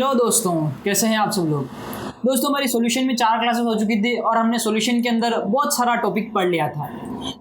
Hello दोस्तों, कैसे हैं आप सब लोग। दोस्तों हमारी सॉल्यूशन में 4 क्लासेस हो चुकी थी और हमने सॉल्यूशन के अंदर बहुत सारा टॉपिक पढ़ लिया था।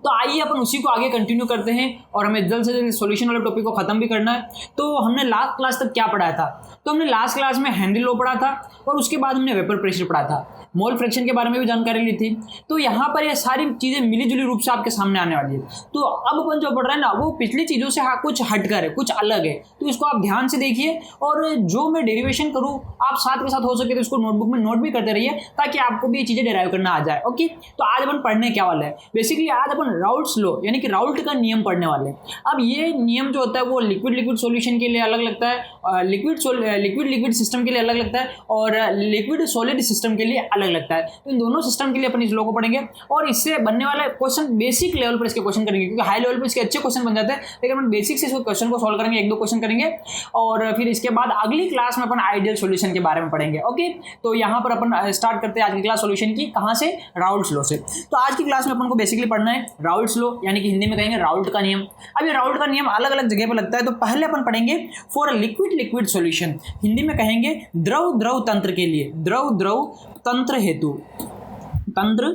तो आइए अपन उसी को आगे कंटिन्यू करते हैं और हमें जल्द से जल्द सॉल्यूशन वाले टॉपिक को ख़त्म भी करना है। तो हमने लास्ट क्लास तक क्या पढ़ाया था? तो हमने लास्ट क्लास में हेनरी लॉ पढ़ा था और उसके बाद हमने वेपर प्रेशर पढ़ा था, मोल फ्रैक्शन के बारे में भी जानकारी ली थी। तो यहाँ पर ये सारी चीज़ें मिलीजुली रूप से आपके सामने आने वाली है। तो अब अपन जो पढ़ रहे हैं ना, वो पिछली चीज़ों से कुछ हटकर है, कुछ अलग है। तो इसको आप ध्यान से देखिए और जो मैं डेरिवेशन करूँ आप साथ के साथ हो सके तो इसको नोटबुक में नोट भी करते रहिए ताकि आपको भी ये चीज़ें डेराइव करना आ जाए। ओके, तो आज अपन पढ़ने क्या वाले हैं, बेसिकली आज अपन राउल्ट्स लॉ यानी कि राउल्ट का नियम पढ़ने वाले हैं। अब ये नियम जो होता है वो लिक्विड सॉल्यूशन के लिए अलग लगता है, लिक्विड सिस्टम के लिए अलग लगता है और लिक्विड सॉलिड सिस्टम के लिए अलग लगता है। तो इन दोनों सिस्टम के लिए अपन इस लॉ को पढ़ेंगे और इससे बनने वाला क्वेश्चन बेसिक लेवल पर इसके क्वेश्चन करेंगे, क्योंकि हाई लेवल पर इसके अच्छे क्वेश्चन बन जाते हैं, लेकिन अपन बेसिक से इस क्वेश्चन को सॉल्व करेंगे, 1-2 क्वेश्चन करेंगे और फिर इसके बाद अगली क्लास में अपन आइडियल सॉल्यूशन के बारे में पढ़ेंगे। ओके, तो यहाँ पर अपन स्टार्ट करते हैं आज की क्लास सॉल्यूशन की। कहाँ से? राउल्ट्स लॉ से। तो आज की क्लास में अपन को बेसिकली पढ़ना है राउल्ट्स लॉ, यानी कि हिंदी में कहेंगे राउल्ट का नियम। अब ये राउल्ट का नियम अलग अलग जगह पर लगता है। तो पहले अपन पढ़ेंगे फॉर लिक्विड सॉल्यूशन, हिंदी में कहेंगे द्रव तंत्र के लिए, द्रव तंत्र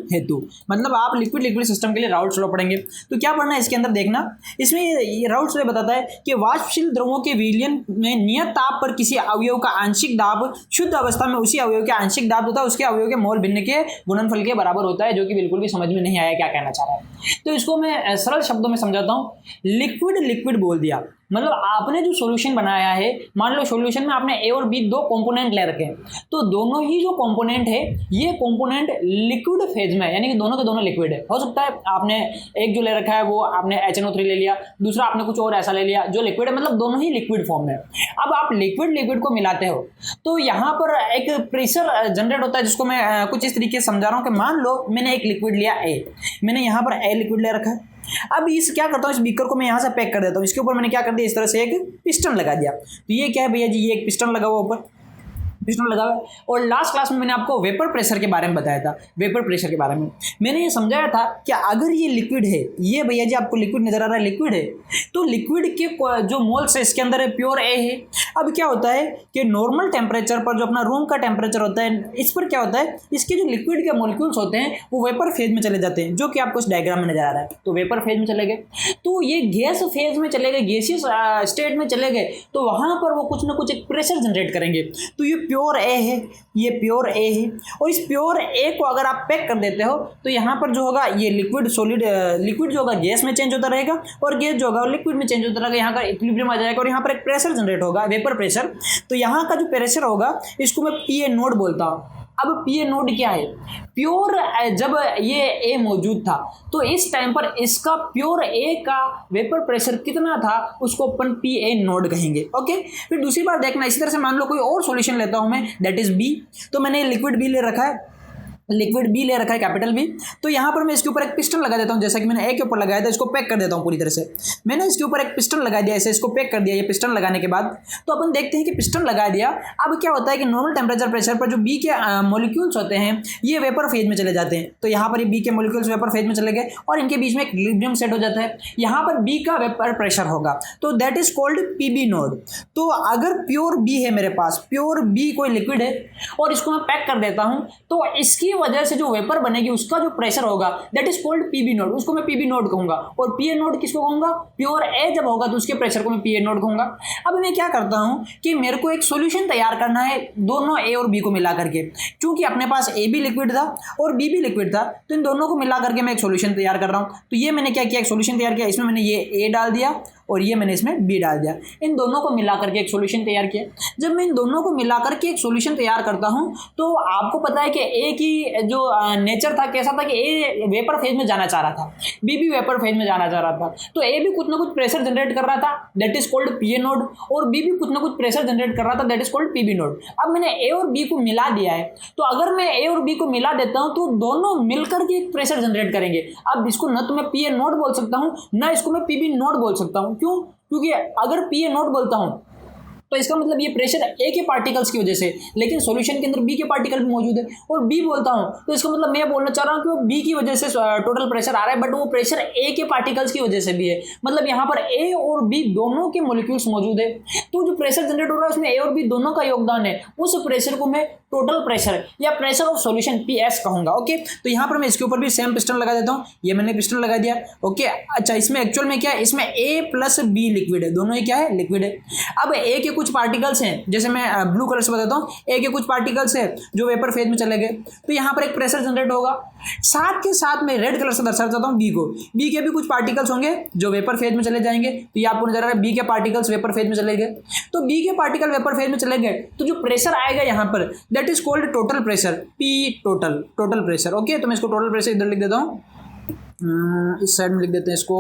हेतु मतलब आप लिक्विड सिस्टम के लिए राउल्ट्स लॉ पढ़ेंगे। तो क्या पढ़ना है इसके अंदर देखना, इसमें ये राउल्ट्स लॉ बताता है कि वाष्पशील द्रवों के विलयन में नियत ताप पर किसी अवयव का आंशिक दाब शुद्ध अवस्था में उसी अवयव के आंशिक दाब होता है उसके अवयव के मोल भिन्न के गुणनफल के बराबर होता है, जो कि बिल्कुल भी समझ में नहीं आया क्या कहना चाह रहा है। तो इसको मैं सरल शब्दों में समझाता हूँ। लिक्विड बोल दिया मतलब आपने जो सॉल्यूशन बनाया है, मान लो सॉल्यूशन में आपने ए और बी 2 कंपोनेंट ले रखे हैं, तो दोनों ही जो कंपोनेंट है ये कंपोनेंट लिक्विड फेज में, यानी कि दोनों के दोनों लिक्विड है। हो सकता है आपने एक जो ले रखा है वो आपने HNO3 ले लिया, दूसरा आपने कुछ और ऐसा ले लिया जो लिक्विड है, मतलब दोनों ही लिक्विड फॉर्म में। अब आप लिक्विड को मिलाते हो तो यहाँ पर एक प्रेशर जनरेट होता है, जिसको मैं कुछ इस तरीके से समझा रहा हूँ कि मान लो मैंने एक लिक्विड लिया ए, मैंने यहाँ पर ए लिक्विड ले रखा है। अब इस क्या करता हूँ, इस बीकर को मैं यहाँ से पैक कर देता हूँ, इसके ऊपर मैंने क्या कर दिया, इस तरह से एक पिस्टन लगा दिया। तो ये क्या है भैया जी, ये एक पिस्टन लगा हुआ ऊपर, पिस्टन लगा हुआ है। और लास्ट क्लास में मैंने आपको वेपर प्रेशर के बारे में बताया था, वेपर प्रेशर के बारे में मैंने ये समझाया था कि अगर ये लिक्विड है, ये भैया जी आपको लिक्विड नजर आ रहा है, लिक्विड है, तो लिक्विड के जो मोल्स है इसके अंदर प्योर ए है। अब क्या होता है कि नॉर्मल टेम्परेचर पर जो अपना रूम का टेम्परेचर होता है, इस पर क्या होता है, इसके जो लिक्विड के मॉलिक्यूल्स होते हैं वो वेपर फेज में चले जाते हैं, जो कि आपको इस डायग्राम में नजर आ रहा है। तो वेपर फेज में चले गए, तो ये गैस फेज में चले गए, गैसियस स्टेट में चले गए, तो वहां पर वो कुछ ना कुछ एक प्रेशर जनरेट करेंगे। तो ये प्योर ए है, ये प्योर ए है, और इस प्योर ए को अगर आप पैक कर देते हो तो यहाँ पर जो होगा ये लिक्विड जो होगा गैस में चेंज होता रहेगा और गैस जो होगा लिक्विड में चेंज होता रहेगा। यहाँ का इक्विलिब्रियम आ जाएगा और यहाँ पर एक प्रेशर जनरेट होगा, वेपर प्रेशर। तो यहाँ का जो प्रेशर होगा इसको मैं PA नोड बोलता हूँ। अब PA नोड क्या है? प्योर जब ये ए मौजूद था तो इस टाइम पर इसका प्योर ए का वेपर प्रेशर कितना था उसको अपन PA नोड कहेंगे। ओके, फिर दूसरी बार देखना, इसी तरह से मान लो कोई और सॉल्यूशन लेता हूं मैं, दैट इज B। तो मैंने लिक्विड B ले रखा है, लिक्विड B ले रखा है, कैपिटल B। तो यहाँ पर मैं इसके ऊपर एक पिस्टन लगा देता हूँ, जैसा कि मैंने ए के ऊपर लगाया था, इसको पैक कर देता हूँ पूरी तरह से। मैंने इसके ऊपर एक पिस्टन लगा दिया, ऐसे इसको पैक कर दिया। ये पिस्टन लगाने के बाद तो अपन देखते हैं कि पिस्टन लगा दिया। अब क्या होता है कि नॉर्मल टेम्परेचर प्रेशर पर जो B के मॉलिक्यूल्स होते हैं ये वेपर फेज में चले जाते हैं। तो यहाँ पर ये B के मॉलिक्यूल्स वेपर फेज में चले गए और इनके बीच में एक इक्विलिब्रियम सेट हो जाता है। यहाँ पर B का वेपर प्रेशर होगा, तो that is called PB node. तो अगर प्योर B है मेरे पास, प्योर B कोई लिक्विड है और इसको मैं पैक कर देता हूँ, तो इसकी वजह से जो वेपर बनेगी उसका जो प्रेशर होगा that is called PB node, उसको मैं PB नोड कहूंगा। और PA नोड किसको कहूंगा? प्योर A जब होगा तो उसके प्रेशर को मैं PA नोड कहूंगा। अब मैं क्या करता हूं कि मेरे को एक सॉल्यूशन तैयार करना है दोनों A और B को मिला करके, क्योंकि अपने पास A भी लिक्विड था और B भी लिक्विड था, तो इन दोनों को मिला करके मैं एक सॉल्यूशन तैयार कर रहा हूं। तो ये मैंने क्या किया, एक सॉल्यूशन तैयार किया, इसमें मैंने ये A डाल दिया और ये मैंने इसमें B डाल दिया, इन दोनों को मिला करके एक सॉल्यूशन तैयार किया। जब मैं इन दोनों को मिला करके एक सॉल्यूशन तैयार करता हूं तो आपको पता है कि A की जो नेचर था कैसा था कि ए वेपर फेज में जाना चाह रहा था, बी भी वेपर फेज में जाना चाह रहा था। तो ए भी कुछ ना कुछ प्रेशर जनरेट कर रहा था, that is called PA node, और बी भी कुछ ना कुछ प्रेशर जनरेट कर रहा था, that is called PB node. अब मैंने ए और बी को मिला दिया है, तो अगर मैं ए और बी को मिला देता हूं तो दोनों मिलकर के एक प्रेशर जनरेट करेंगे। अब इसको न तो मैं PA नोड बोल सकता हूं, ना इसको मैं PB नोड बोल सकता हूं। क्यों? क्योंकि अगर PA नोड बोलता हूं तो इसका मतलब ये प्रेशर ए के पार्टिकल्स की वजह से, लेकिन सॉल्यूशन के अंदर बी के पार्टिकल भी मौजूद है और बी बोलता हूँ, तो इसका मतलब मैं बोलना चाह रहा हूँ कि वो बी की वजह से टोटल प्रेशर आ रहा है, बट वो प्रेशर ए के पार्टिकल्स की वजह से भी है। मतलब यहाँ पर ए और बी दोनों के मॉलिक्यूल्स मौजूद है, तो जो प्रेशर जनरेट हो रहा है उसमें ए और बी दोनों का योगदान है। उस प्रेशर को मैं टोटल प्रेशर या प्रेशर ऑफ सॉल्यूशन पीएस कहूंगा। ओके, तो यहाँ पर मैं इसके ऊपर भी सेम पिस्टन लगा देता हूँ, ये मैंने पिस्टन लगा दिया। ओके, अच्छा इसमें एक्चुअल में क्या है, इसमें ए प्लस बी लिक्विड है, दोनों ही क्या है, लिक्विड है। अब ए के कुछ पार्टिकल्स हैं, जैसे मैं ब्लू कलर से बताता हूँ, ए के कुछ पार्टिकल्स है जो वेपर फेज में चले गए, तो यहाँ पर एक प्रेशर जनरेट होगा। साथ के साथ में रेड कलर से दर्शा चाहता हूँ बी को, बी के भी कुछ पार्टिकल्स होंगे जो वेपर फेज में चले जाएंगे, तो ये आपको नजर आ रहा है बी के पार्टिकल्स वेपर फेज में चले गए। तो बी के पार्टिकल वेपर फेज में चले गए तो जो प्रेशर आएगा यहाँ पर that is called total pressure, P total pressure. Okay, तो मैं इसको टोटल प्रेशर इधर लिख देता हूँ, इस साइड में लिख देते हैं इसको।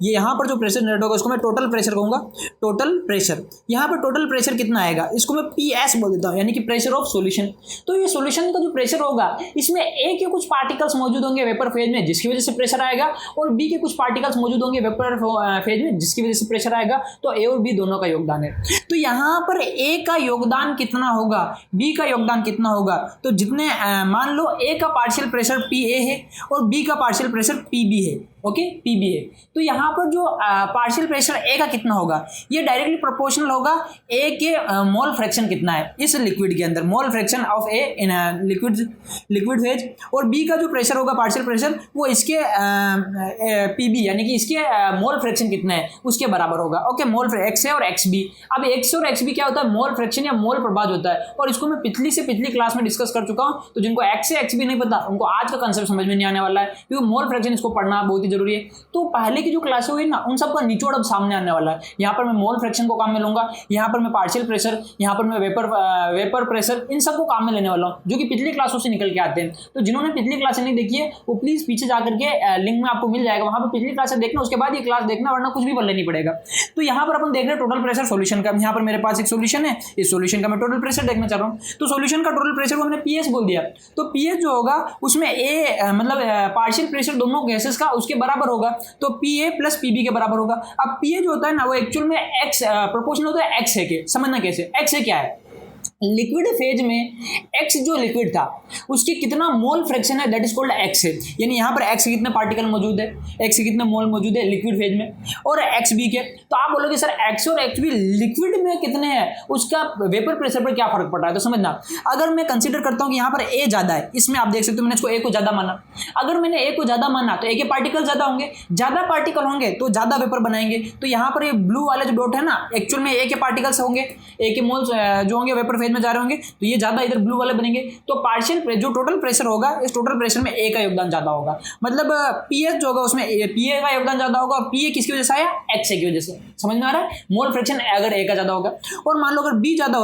ये यहाँ पर जो प्रेशर जनरेट होगा उसको मैं टोटल प्रेशर कहूँगा, टोटल प्रेशर। यहाँ पर टोटल प्रेशर कितना आएगा इसको मैं पी एस बोल देता हूँ, यानी कि प्रेशर ऑफ सॉल्यूशन। तो ये सॉल्यूशन का जो प्रेशर होगा इसमें ए के कुछ पार्टिकल्स मौजूद होंगे वेपर फेज में जिसकी वजह से प्रेशर आएगा, और बी के कुछ पार्टिकल्स मौजूद होंगे वेपर फेज में जिसकी वजह से प्रेशर आएगा। तो ए और बी दोनों का योगदान है। तो यहाँ पर ए का योगदान कितना होगा, बी का योगदान कितना होगा, तो जितने मान लो ए का पार्शियल प्रेशर पी ए है और बी का पार्शियल प्रेशर पीबी है। ओके, पीबी है, तो यहाँ पर जो पार्शियल प्रेशर ए का कितना होगा ये डायरेक्टली प्रोपोर्शनल होगा ए के मोल फ्रैक्शन कितना है इस लिक्विड के अंदर, मोल fraction of A in liquid phase, और बी का जो प्रेशर होगा पार्शियल प्रेशर वो इसके पीबी यानी कि इसके मोल फ्रैक्शन कितना है उसके बराबर होगा। ओके, मोल एक्स है और एक्स बी। अब एक्स और एक्स बी क्या होता है, मोल फ्रैक्शन या मोल प्रभाव होता है, और इसको मैं पिछली क्लास में डिस्कस कर चुका हूँ। तो जिनको एक्स से एक्स बी नहीं पता उनको आज का कंसेप्ट समझ में नहीं आने वाला है, क्योंकि मोल फ्रैक्शन इसको पढ़ना बहुत ही जरूरी है। तो पहले की जो क्लासें हुई ना उन सबका निचोड़ अब सामने आने वाला है। यहाँ पर मैं मोल फ्रैक्शन को काम में लूंगा, यहाँ पर मैं पार्शियल प्रेशर, यहाँ पर मैं वेपर प्रेशर, इन सबको काम में लेने वाला हूँ जो कि पिछली क्लासों से निकल के आते हैं। तो जिन्होंने पिछली क्लासें नहीं देखी है वो प्लीज पीछे जाकर के लिंक में आपको मिल जाएगा, वहां पर पिछली क्लासें देखना, उसके बाद ये क्लास देखना, वरना कुछ भी पढ़ना नहीं पड़ेगा। तो यहाँ पर अपन देख रहे हैं टोटल प्रेशर सॉल्यूशन का। यहाँ पर मेरे पास एक सॉल्यूशन है, इस सॉल्यूशन का मैं टोटल प्रेशर देखना चाह रहा हूँ। तो सॉल्यूशन का टोटल प्रेशर को हमने पीएस बोल दिया, तो पीएस जो होगा उसमें ए मतलब पार्शियल प्रेशर दोनों गैसेस का उसके बराबर होगा, तो पी ए प्लस पीबी के बराबर होगा। अब पी ए जो होता है ना वो एक्चुअल में एक्स प्रोपोर्शनल होता है एक्स है के, समझना कैसे, एक्स है क्या है, लिक्विड फेज में एक्स जो लिक्विड था उसके कितना मोल फ्रैक्शन है दैट इज कॉल्ड एक्स है, यानी यहाँ पर एक्स के कितने पार्टिकल मौजूद है, एक्स के कितने मोल मौजूद है लिक्विड फेज में, और एक्स बी के। तो आप बोलोगे सर एक्स और एक्स बी लिक्विड में कितने हैं उसका वेपर प्रेशर पर क्या फर्क पड़ रहा है, तो समझना अगर मैं कंसीडर करता हूँ कि यहाँ पर ए ज्यादा है, इसमें आप देख सकते हो मैंने इसको ए को ज्यादा माना, अगर मैंने ए को ज्यादा माना तो ए के पार्टिकल ज्यादा होंगे, ज्यादा पार्टिकल होंगे तो ज्यादा वेपर बनाएंगे। तो यहाँ पर ये ब्लू वाले जो डॉट है ना एक्चुअल में ए के पार्टिकल्स होंगे, ए के मोल्स जो होंगे वेपर फेज में जा रहे होंगे, तो ये ज्यादा इधर ब्लू वाले बनेंगे। तो पार्शियल जो टोटल प्रेशर होगा इस टोटल प्रेशर में ए का योगदान ज्यादा होगा, मतलब पीएस जो होगा उसमें पीए का योगदान ज्यादा होगा, और पीए किसकी वजह से आया, एक्स की वजह से, समझ में आ रहा है, मोल फ्रैक्शन अगर ए का ज्यादा होगा। और मान लो अगर बी ज्यादा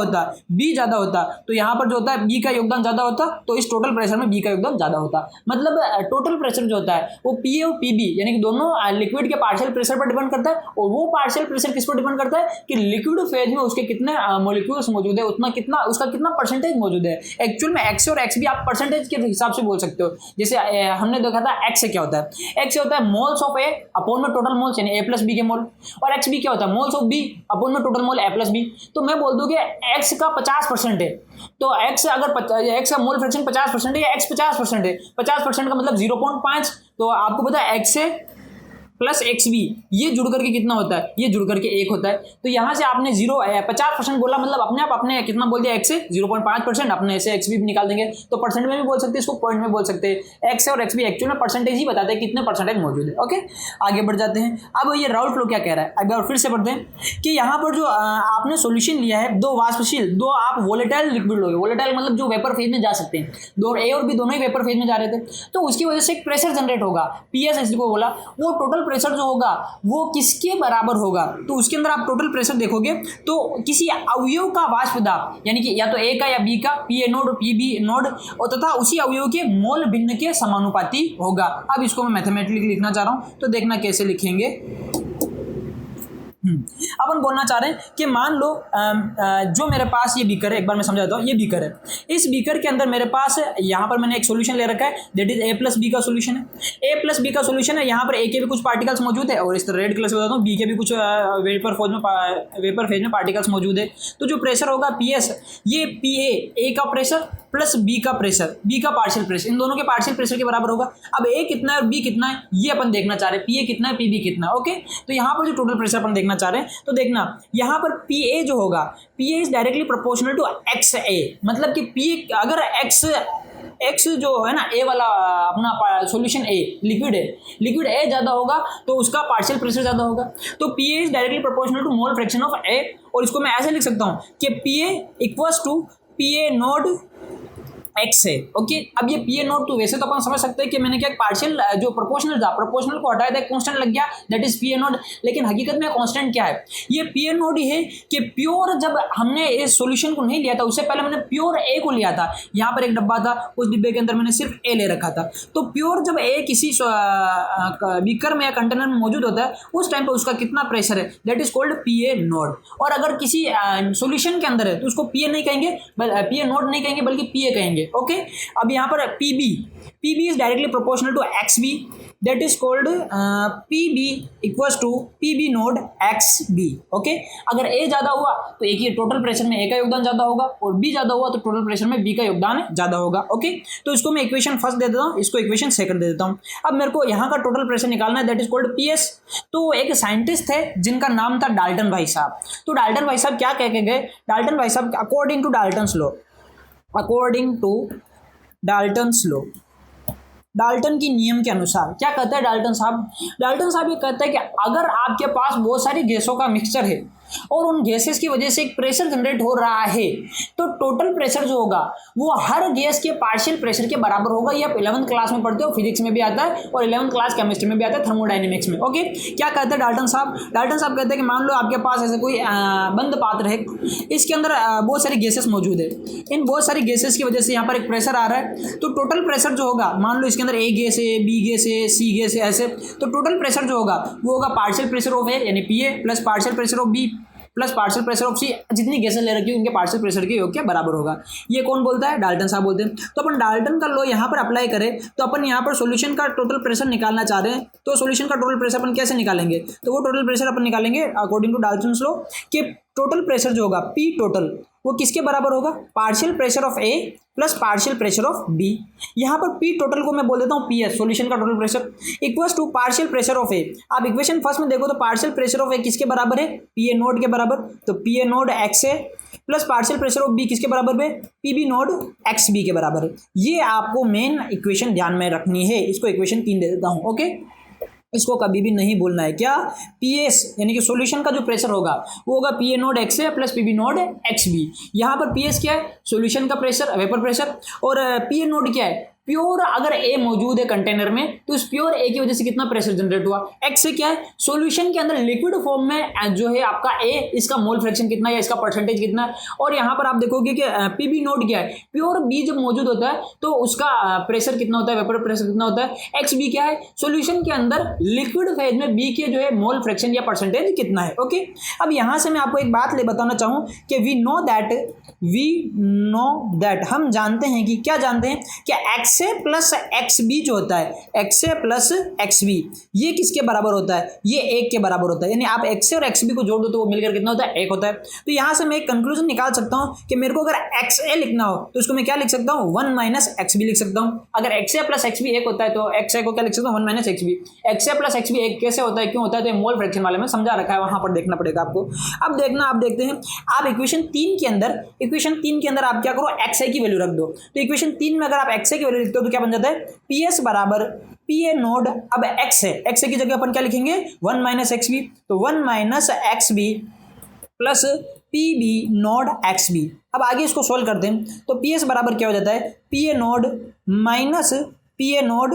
होता तो यहाँ पर जो होता है बी का योगदान ज्यादा होता, तो इस टोटल प्रेशर में बी का योगदान ज्यादा होता। मतलब टोटल प्रेशर जो होता है वो पीए और पीबी यानी कि दोनों लिक्विड के पार्शियल प्रेशर पर डिपेंड करता है, और वो पार्शियल प्रेशर किस पर डिपेंड करता है कि लिक्विड फेज में उसके कितने मॉलिक्यूल्स मौजूद है, उतना कितना उसका कितना परसेंटेज मौजूद है। एक्चुअल में एक्स और एक्स भी आप परसेंटेज के हिसाब से बोल सकते हो, जैसे हमने देखा था एक्स से क्या होता है, एक्स होता है मोल्स ऑफ ए अपॉन में टोटल मोल्स यानी ए प्लस बी के मोल, और एक्स बी क्या होता है मोल्स ऑफ बी अपॉन में टोटल मोल ए प्लस बी। तो मैं बोल दूं कि एक्स का 50% है, तो एक्स अगर एक्स का मोल फ्रैक्शन 50% है या एक्स 50% है, 50% का मतलब 0.5, तो आपको पता है एक्स है प्लस एक्स बी ये जुड़ करके कितना होता है, ये जुड़ करके 1 होता है। तो यहाँ से आपने 50% बोला, मतलब अपने आप आपने कितना बोल दिया एक्स से 0.5%, अपने से एक्स बी निकाल देंगे, तो परसेंट में भी बोल सकते हैं, इसको पॉइंट में बोल सकते हैं। एक्स और एक्स बी एक्चुअल में परसेंटेज ही बताते हैं कितने परसेंटेज मौजूद है। ओके, आगे बढ़ जाते हैं। अब ये राउल्ट लो क्या कह रहा है, एक बार फिर से पढ़ते हैं कि यहाँ पर जो आपने सोल्यूशन लिया है, 2 वाष्पशील 2 आप वोलेटाइल लिक्विड लोगे, वोलेटाइल मतलब जो वेपर फेज में जा सकते हैं, दो ए और बी दोनों ही वेपर फेज में जा रहे थे, तो उसकी वजह से एक प्रेशर जनरेट होगा, पीएस इसको बोला, वो टोटल प्रेशर जो होगा वो किसके बराबर होगा, तो उसके अंदर आप टोटल प्रेशर देखोगे तो किसी अवयव का वाष्प दाब यानी कि या तो ए का या बी का, P A naught p B naught, और तथा उसी अवयव के मोल भिन्न के समानुपाती होगा। अब इसको मैं मैथमेटिकली लिखना चाह रहा हूं, तो देखना कैसे लिखेंगे। अपन बोलना चाह रहे हैं कि मान लो जो मेरे पास ये बीकर है, एक बार मैं समझाता हूँ, ये बीकर है, इस बीकर के अंदर मेरे पास यहाँ पर मैंने एक सोल्यूशन ले रखा है, that is a plus b का सोल्यूशन है। ए प्लस बी का सोल्यूशन है, यहाँ पर ए के भी कुछ पार्टिकल्स मौजूद है और इस तरह रेड कलर से बताता हूँ बी के भी कुछ वेपर फेज में पार्टिकल्स मौजूद है। तो जो प्रेशर होगा पी एस, ये पी ए का प्रेशर प्लस बी का प्रेशर, बी का पार्शियल प्रेशर, इन दोनों के पार्शियल प्रेशर के बराबर होगा। अब ए कितना है और बी कितना है ये अपन देखना चाह रहे हैं, पी ए कितना है पी बी कितना है। ओके, तो यहाँ पर जो टोटल प्रेशर अपन देखना चाह रहे हैं, तो देखना यहाँ पर पी ए जो होगा, P A is directly proportional to X A, मतलब कि पी अगर एक्स जो है ना ए वाला अपना सॉल्यूशन ए लिक्विड ए ज़्यादा होगा तो उसका पार्शियल प्रेशर ज़्यादा होगा। तो P A is directly proportional to mole fraction of A, और इसको मैं ऐसे लिख सकता हूँ कि P A equals to P A node X है। ओके, अब ये पी ए नोट, तो वैसे तो अपन समझ सकते हैं कि मैंने क्या पार्शियल जो प्रोपोर्शनल था, प्रोपोर्शनल को हटाया था, कांस्टेंट लग गया, that is P A note. लेकिन हकीकत में कांस्टेंट क्या है, ये पी ए नोट ही है कि प्योर जब हमने इस सॉल्यूशन को नहीं लिया था उससे पहले मैंने प्योर ए को लिया था। यहाँ पर एक डब्बा था, उस डिब्बे के अंदर मैंने सिर्फ ए ले रखा था। तो प्योर जब ए किसी बीकर में या कंटेनर में मौजूद होता है उस टाइम पर उसका कितना प्रेशर है, that is called P A note. और अगर किसी सॉल्यूशन के अंदर है तो उसको पी ए नहीं कहेंगे, पी ए नोट नहीं कहेंगे, बल्कि पी ए कहेंगे। ओके, अब यहाँ पर p b is directly proportional to x b, that is called p b equals to p B naught x b. Okay, अगर ए ज़्यादा हुआ तो ए की टोटल प्रेशर में ए का योगदान ज़्यादा होगा, और बी ज़्यादा हुआ तो टोटल प्रेशर में बी का योगदान ज़्यादा होगा। ओके, तो इसको मैं इक्वेशन फर्स्ट दे देता हूँ, इसको इक्वेशन सेकंड दे देता हूँ। अब मेरे को यहाँ का टोटल प्रेशर निकालना है, that is called P S. तो एक साइंटिस्ट थे जिनका नाम था डाल्टन भाई साहब। तो डाल्टन भाई साहब क्या कह के गए, डाल्टन भाई साहब according to Dalton's law, according to Dalton's law, Dalton की नियम के अनुसार क्या कहता है डाल्टन साहब, डाल्टन साहब ये कहता है कि अगर आपके पास बहुत सारी गैसों का मिक्सचर है और उन गैसेस की वजह से एक प्रेशर जनरेट हो रहा है, तो टोटल प्रेशर जो होगा वो हर गैस के पार्शियल प्रेशर के बराबर होगा। ये आप 11th क्लास में पढ़ते हो, फिजिक्स में भी आता है और 11th क्लास केमिस्ट्री में भी आता है, थर्मोडायनेमिक्स में। ओके, क्या कहते हैं डाल्टन साहब, डाल्टन साहब कहते हैं कि मान लो आपके पास ऐसे कोई बंद पात्र है, इसके अंदर बहुत सारी गैसेस मौजूद है, इन बहुत सारी गैसेस की वजह से यहाँ पर एक प्रेशर आ रहा है। तो टोटल प्रेशर जो होगा, मान लो इसके अंदर ए गैस है, बी गैस है, सी गैस है, ऐसे, तो टोटल प्रेशर जो होगा वो होगा पार्शियल प्रेशर ऑफ ए यानी P A plus partial pressure of B plus partial pressure of C, जितनी गैसें ले रखी है उनके पार्शियल प्रेशर के योग के बराबर होगा। ये कौन बोलता है, डाल्टन साहब बोलते हैं। तो अपन डाल्टन का लॉ यहाँ पर अप्लाई करें तो अपन यहाँ पर सॉल्यूशन का टोटल प्रेशर निकालना चाह रहे हैं, तो सॉल्यूशन का टोटल प्रेशर अपन कैसे निकालेंगे, तो वो टोटल प्रेशर अपन निकालेंगे अकॉर्डिंग टू डाल्टन्स लॉ कि टोटल प्रेशर जो होगा पी टोटल वो किसके बराबर होगा, partial pressure of A plus partial pressure of B. यहाँ पर पी टोटल को मैं बोल देता हूँ पी एस, सॉल्यूशन का total pressure, equals to partial pressure of A. आप इक्वेशन फर्स्ट में देखो तो पार्शियल प्रेशर ऑफ ए किसके बराबर है, पी ए नोड के बराबर, तो P A node x A plus partial pressure of b किसके बराबर है, p B naught x b के बराबर है। ये आपको मेन इक्वेशन ध्यान में रखनी है, इसको इक्वेशन 3 दे देता हूँ। ओके, इसको कभी भी नहीं भूलना है, क्या, पी एस यानी कि सॉल्यूशन का जो प्रेशर होगा वो होगा P A node x A plus p B naught x b. यहाँ पर पी एस क्या है, सॉल्यूशन का प्रेशर, वेपर प्रेशर, और पी ए नोड क्या है, प्योर अगर ए मौजूद है कंटेनर में तो उस प्योर ए की वजह से कितना प्रेशर जनरेट हुआ। एक्स से क्या है, सॉल्यूशन के अंदर लिक्विड फॉर्म में जो है आपका ए, इसका मोल फ्रैक्शन कितना है या इसका परसेंटेज कितना है। और यहाँ पर आप देखोगे कि पी बी नोट क्या है, प्योर बी जब मौजूद होता है तो उसका प्रेशर कितना होता है, वेपर प्रेशर कितना होता है। एक्स बी क्या है, सॉल्यूशन के अंदर लिक्विड फेज में बी के जो है मोल फ्रैक्शन या परसेंटेज कितना है। ओके, अब यहाँ से मैं आपको एक बात बताना चाहूँ कि वी नो दैट हम जानते हैं कि क्या जानते हैं कि एक्स ए प्लस एक्स बी जो होता है, एक्स ए प्लस एक्स बी ये किसके बराबर होता है, ये 1 के बराबर होता है। यानी आप एक्स ए और एक्स बी को जोड़ दो तो वो मिलकर कितना होता है, 1 होता है। तो यहाँ से मैं एक कंक्लूजन निकाल सकता हूँ कि मेरे को अगर एक्स ए लिखना हो तो इसको मैं क्या लिख सकता हूँ, 1 माइनस एक्स बी लिख सकता हूँ। अगर एक्स ए प्लस एक्स बी 1 होता है तो एक्स ए को क्या लिख सकता हूँ, 1 माइनस एक्स बी। एक्स ए प्लस एक्स बी 1 कैसे होता है, क्यों होता है, तो मोल फ्रैक्शन वाले में समझा रखा है, वहां पर देखना पड़ेगा आपको। अब देखना, आप देखते हैं, आप इक्वेशन 3 के अंदर आप क्या करो, एक्स ए की वैल्यू रख दो। तो इक्वेशन 3 में अगर आप एक्स ए की वैल्यू लिखते हो तो क्या बन जाता है, पी एस बराबर पी ए नोड, अब एक्स है, एक्स ए की जगह अपन क्या लिखेंगे, 1 माइनस एक्स बी, तो 1 minus x b plus p B naught x b. अब आगे इसको सोल्व करते हैं तो पी एस बराबर क्या हो जाता है, p A node minus P A node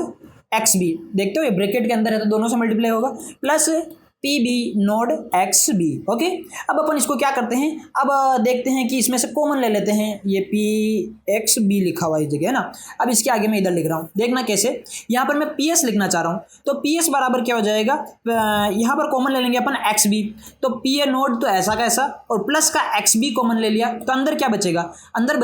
x b. देखते हो ये ब्रैकेट के अंदर है तो दोनों से मल्टीप्लाई होगा, plus p B naught x b. Okay, अब अपन इसको क्या करते हैं, अब देखते हैं कि इसमें से कॉमन ले लेते हैं, ये पी एक्स बी लिखा हुआ इस जगह है ना। अब इसके आगे मैं इधर लिख रहा हूँ, देखना कैसे, यहाँ पर मैं पी एस लिखना चाह रहा हूँ, तो पी एस बराबर क्या हो जाएगा, यहाँ पर कॉमन ले लेंगे अपन एक्स बी, तो पी ए नोड तो ऐसा का ऐसा और प्लस का एक्स बी कॉमन ले लिया, तो अंदर क्या बचेगा, अंदर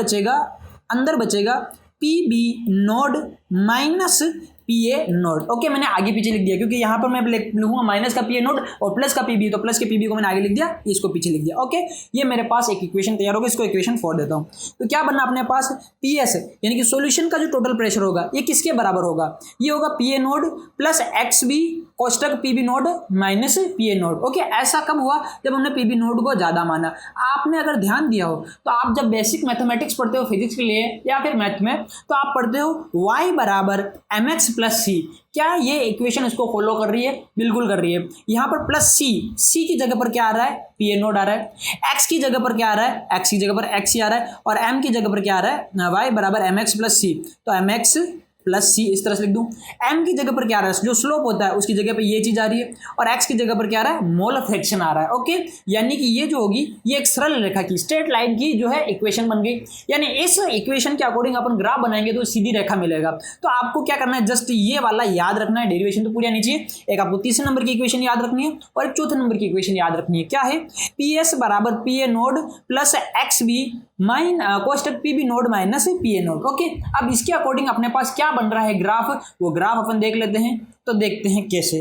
बचेगा p V node minus P A node. Okay, मैंने आगे पीछे लिख दिया क्योंकि यहाँ पर मैं लिखूंगा माइनस का पी ए नोड और प्लस का पी बी, तो प्लस के पी बी को मैंने आगे लिख दिया, इसको पीछे लिख दिया। ओके, ये मेरे पास एक इक्वेशन तैयार होगा, इसको इक्वेशन 4 देता हूँ। तो क्या बनना अपने पास, पी एस यानी कि सॉल्यूशन का जो टोटल प्रेशर होगा ये किसके बराबर होगा, ये होगा P A node plus x B कोष्टक P V node minus P A node. Okay, ऐसा कब हुआ, जब हमने पी बी नोड को ज़्यादा माना। आपने अगर ध्यान दिया हो तो आप जब बेसिक मैथमेटिक्स पढ़ते हो फिजिक्स के लिए या फिर मैथ में, तो आप पढ़ते हो y बराबर एम एक्स प्लस सी। क्या ये इक्वेशन इसको फॉलो कर रही है, बिल्कुल कर रही है। यहाँ पर प्लस सी की जगह पर क्या आ रहा है, पी ए नोड आ रहा है, एक्स की जगह पर क्या आ रहा है, एक्स की जगह पर एक्स ही आ रहा है, और एम की जगह पर क्या आ रहा है, वाई बराबर एम एक्स प्लस सी, तो एम एक्स प्लस सी इस तरह से लिख दूं। एम की जगह पर क्या आ रहा है, जो स्लोप होता है उसकी जगह पर ये चीज आ रही है, और एक्स की जगह पर क्या आ रहा है, मोल फ्रैक्शन आ रहा है। ओके, यानी कि ये जो होगी ये एक सरल रेखा की स्ट्रेट लाइन की जो है इक्वेशन बन गई। यानी इस इक्वेशन के अकॉर्डिंग अपन ग्राफ बनाएंगे तो सीधी रेखा मिलेगा। तो आपको क्या करना है, जस्ट ये वाला याद रखना है, डेरिवेशन तो पूरी आनी चाहिए। एक आपको तीसरे नंबर की इक्वेशन याद रखनी है और एक चौथे नंबर की इक्वेशन याद रखनी है। क्या है, पी एस बराबर पी ए नोड प्लस एक्स बी माइन कोष्टक P V node minus P A node. Okay, अब इसके अकॉर्डिंग अपने पास क्या बन रहा है ग्राफ, वो ग्राफ अपन देख लेते हैं। तो देखते हैं कैसे,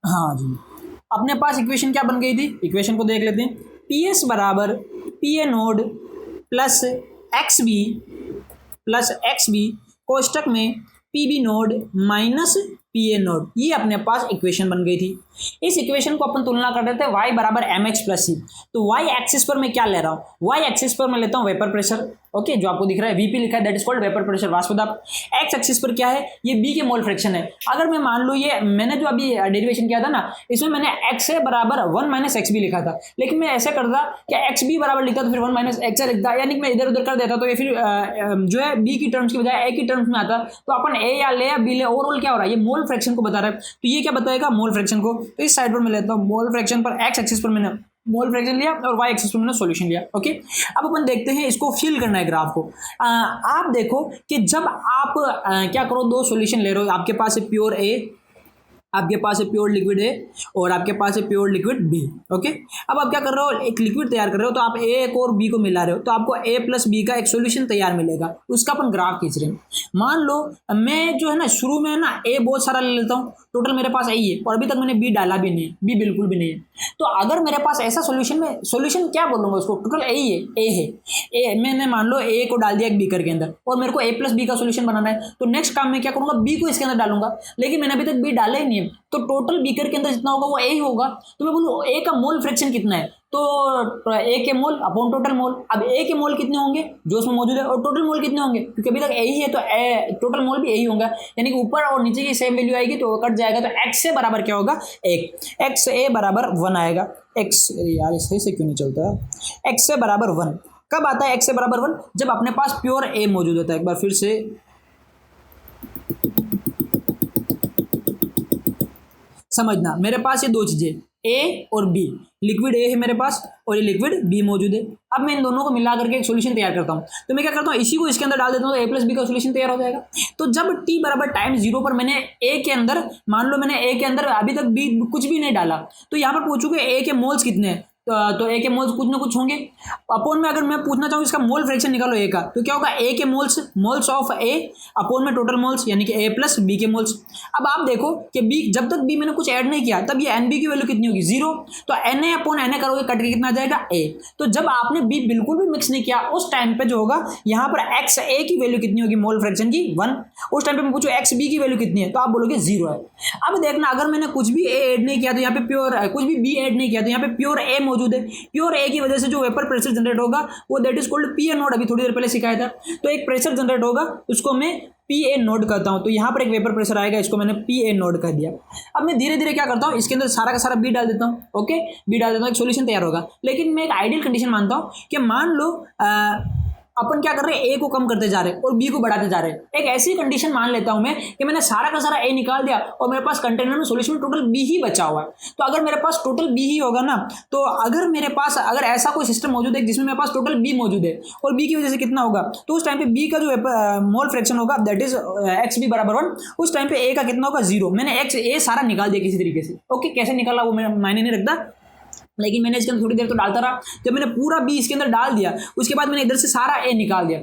हाँ जी, अपने पास इक्वेशन क्या बन गई थी, इक्वेशन को देख लेते हैं। पी एस बराबर पी ए नोड प्लस एक्स बी कोष्टक में P V node minus P A node, ये अपने पास इक्वेशन बन गई थी। इस इक्वेशन को अपन तुलना कर देते हैं y बराबर एम एक्स प्लस सी। तो y एक्सिस पर मैं क्या ले रहा हूँ, y एक्सिस पर मैं लेता हूँ वेपर प्रेशर। ओके, जो आपको दिख रहा है वीपी लिखा है, that is called vapour pressure, वाष्प दाब। एक्स एक्सिस पर क्या है, ये बी के मोल फ्रैक्शन है। अगर मैं मान लो ये मैंने जो अभी डेरिवेशन किया था ना, इसमें मैंने एक्स ए बराबर 1 माइनस एक्स बी लिखा था, लेकिन मैं ऐसे करता कि एक्स बी बराबर लिखता तो फिर 1 माइनस एक्स ए लिखता, यानी कि मैं इधर उधर कर देता तो ये फिर जो है बी की टर्म्स की बजाय ए की टर्म्स में आता। तो अपन ए या ले या बी ले, ओवरऑल क्या हो रहा है, ये मोल फ्रैक्शन को बता रहा है। तो ये क्या बताएगा, मोल फ्रैक्शन को। तो इस साइड पर मैं लेता हूँ मोल फ्रैक्शन पर, एक्स एक्सिस पर मैंने मोल फ्रैक्शन लिया और वाई एक्सिस पर मैंने सॉल्यूशन लिया। ओके, अब अपन देखते हैं इसको फिल करना है ग्राफ को। आप देखो कि जब आप क्या करो, दो सॉल्यूशन ले रहे हो, आपके पास है प्योर ए, आपके पास है प्योर लिक्विड ए, और आपके पास है प्योर लिक्विड बी। ओके, अब आप क्या कर रहे हो, एक लिक्विड तैयार कर रहे हो, तो आप ए को और बी को मिला रहे हो, तो आपको ए प्लस बी का एक सॉल्यूशन तैयार मिलेगा, उसका अपन ग्राफ खींच रहे हैं। मान लो मैं जो है ना शुरू में ना ए बहुत सारा ले लेता हूँ, टोटल मेरे पास ए ही है और अभी तक मैंने बी डाला भी नहीं है, बी बिल्कुल भी नहीं है। तो अगर मेरे पास ऐसा सॉल्यूशन में, सॉल्यूशन क्या बोलूँगा उसको, टोटल ए ही है, ए मैंने मान लो ए को डाल दिया एक बीकर के अंदर और मेरे को ए प्लस बी का सॉल्यूशन बनाना है, तो नेक्स्ट काम में क्या करूँगा, बी को इसके अंदर डालूंगा, लेकिन मैंने अभी तक बी डाला ही नहीं है। तो टोटल बीकर के अंदर जितना होगा वो ए ही होगा। तो मैं बोलूँ ए का मोल फ्रैक्शन कितना है, तो ए के मोल अपॉन टोटल मोल। अब ए के मोल कितने होंगे जो उसमें मौजूद है, और टोटल मोल कितने होंगे, क्योंकि अभी तक ए ही है तो टोटल मोल भी ए ही होगा, यानी कि ऊपर और नीचे की सेम वैल्यू आएगी तो कट जाएगा। तो एक्स से बराबर क्या होगा, एक्स ए बराबर 1 आएगा। एक्स यार सही से क्यों नहीं चलता है, एक्स से बराबर 1 कब आता है, एक्स से बराबर 1 जब अपने पास प्योर ए मौजूद होता है। एक बार फिर से समझना, मेरे पास ये दो चीजें ए और बी, लिक्विड ए है मेरे पास और ये लिक्विड बी मौजूद है। अब मैं इन दोनों को मिला करके एक सॉल्यूशन तैयार करता हूँ, तो मैं क्या करता हूँ, इसी को इसके अंदर डाल देता हूँ, तो ए प्लस बी का सॉल्यूशन तैयार हो जाएगा। तो जब टी बराबर टाइम 0 पर मैंने ए के अंदर, मान लो मैंने ए के अंदर अभी तक बी कुछ भी नहीं डाला, तो यहाँ पर पूछूंगे ए के मोल्स कितने हैं, तो ए के मोल्स कुछ ना कुछ होंगे। अपोन में अगर मैं पूछना चाहूँ इसका मोल फ्रैक्शन निकालो ए का, तो क्या होगा, ए के मोल्स ऑफ ए अपोन में टोटल मोल्स, यानी कि ए प्लस बी के मोल्स। अब आप देखो कि बी, जब तक बी मैंने कुछ ऐड नहीं किया तब ये एन बी की वैल्यू कितनी होगी, 0। तो n A upon n a करोगे, कट के कितना आ जाएगा, ए। तो जब आपने बी बिल्कुल भी मिक्स नहीं किया उस टाइम पे जो होगा, यहाँ पर एक्स ए की वैल्यू कितनी होगी मोल फ्रैक्शन की, 1। उस टाइम पे मैं पूछूँ एक्स बी की वैल्यू कितनी है, तो आप बोलोगे 0 है। अब देखना, अगर मैंने कुछ भी ए ऐड नहीं किया तो यहाँ पे प्योर, कुछ भी बी ऐड नहीं किया तो यहाँ पे प्योर ए मौजूद है। प्योर ए की वजह से जो वेपर प्रेशर जनरेट होगा वो that is called P A node, अभी थोड़ी देर पहले सिखाया था। तो एक प्रेशर जनरेट होगा, उसको मैं पी ए नोड करता हूं, तो यहां पर एक वेपर प्रेशर आएगा, इसको मैंने पी ए नोड कर दिया। अब मैं धीरे धीरे क्या करता हूं, इसके अंदर सारा का सारा बी डाल देता हूं। ओके, बी डाल देता हूं, एक सॉल्यूशन तैयार होगा। लेकिन मैं एक आइडियल कंडीशन मानता हूं कि मान लो अपन क्या कर रहे हैं, ए को कम करते जा रहे हैं और बी को बढ़ाते जा रहे हैं। एक ऐसी कंडीशन मान लेता हूं मैं कि मैंने सारा का सारा ए निकाल दिया और मेरे पास कंटेनर में सॉल्यूशन में टोटल बी ही बचा हुआ है। तो अगर मेरे पास टोटल बी ही होगा ना, तो अगर मेरे पास अगर ऐसा कोई सिस्टम मौजूद है जिसमें मेरे पास टोटल बी मौजूद है और बी की वजह से कितना होगा, तो उस टाइम पे बी का जो मोल फ्रैक्शन होगा दैट इज एक्स बी बराबर 1, उस टाइम पे ए का कितना होगा 0। मैंने एक्स ए सारा निकाल दिया किसी तरीके से। ओके, कैसे निकाला वो मेरा मायने नहीं रखता, लेकिन मैंने इसके अंदर थोड़ी देर तो डालता रहा। जब मैंने पूरा बी इसके अंदर डाल दिया उसके बाद मैंने इधर से सारा ए निकाल दिया,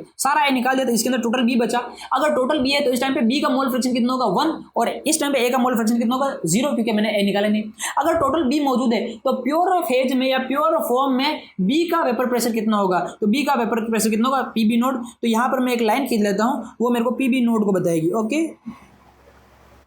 तो इसके अंदर टोटल बी बचा। अगर टोटल बी है तो इस टाइम पे बी का मोल फ्रैक्शन कितना होगा 1 और इस टाइम पे ए का मोल फ्रैक्शन कितना होगा 0, क्योंकि मैंने ए निकाला नहीं। अगर टोटल बी मौजूद है तो प्योर फेज में या प्योर फॉर्म में बी का वेपर प्रेशर कितना होगा, तो बी का वेपर प्रेशर कितना होगा पीबी नोड। तो यहाँ पर मैं एक लाइन खींच लेता हूँ, वो मेरे को पीबी नोड को बताएगी।